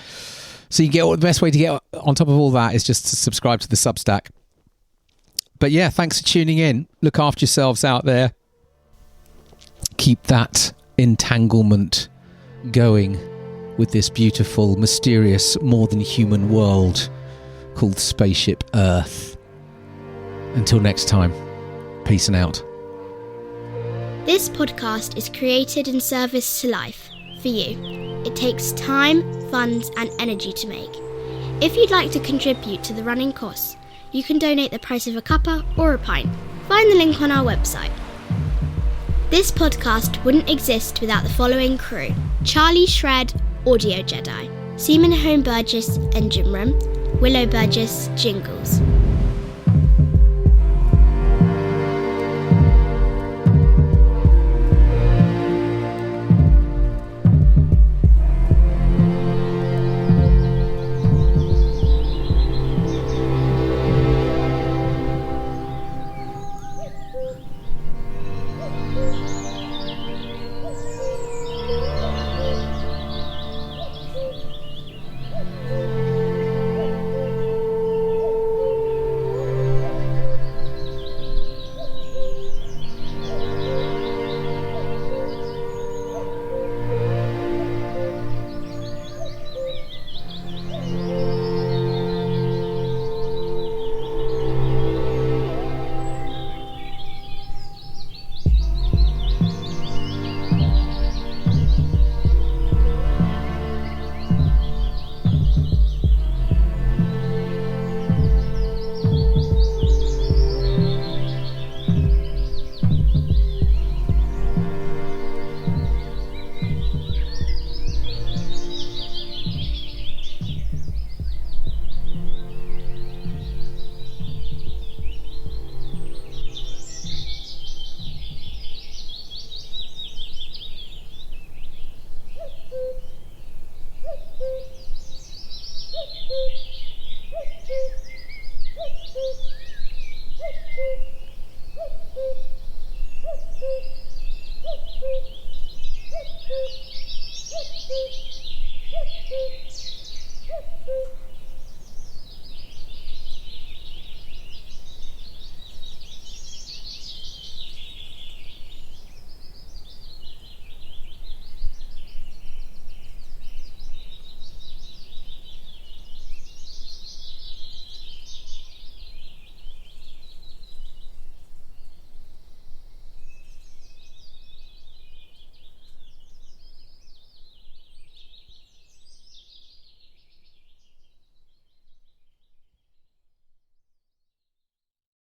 So you get the best way to get on top of all that is just to subscribe to the Substack. But yeah, thanks for tuning in. Look after yourselves out there. Keep that entanglement going with this beautiful, mysterious, more than human world called Spaceship Earth. Until next time. Peace and out. This podcast is created in service to life, for you. It takes time, funds and energy to make. If you'd like to contribute to the running costs, you can donate the price of a cuppa or a pint. Find the link on our website. This podcast wouldn't exist without the following crew: Charlie Shred, Audio Jedi; Seaman Home Burgess, Engine Room; Willow Burgess, Jingles.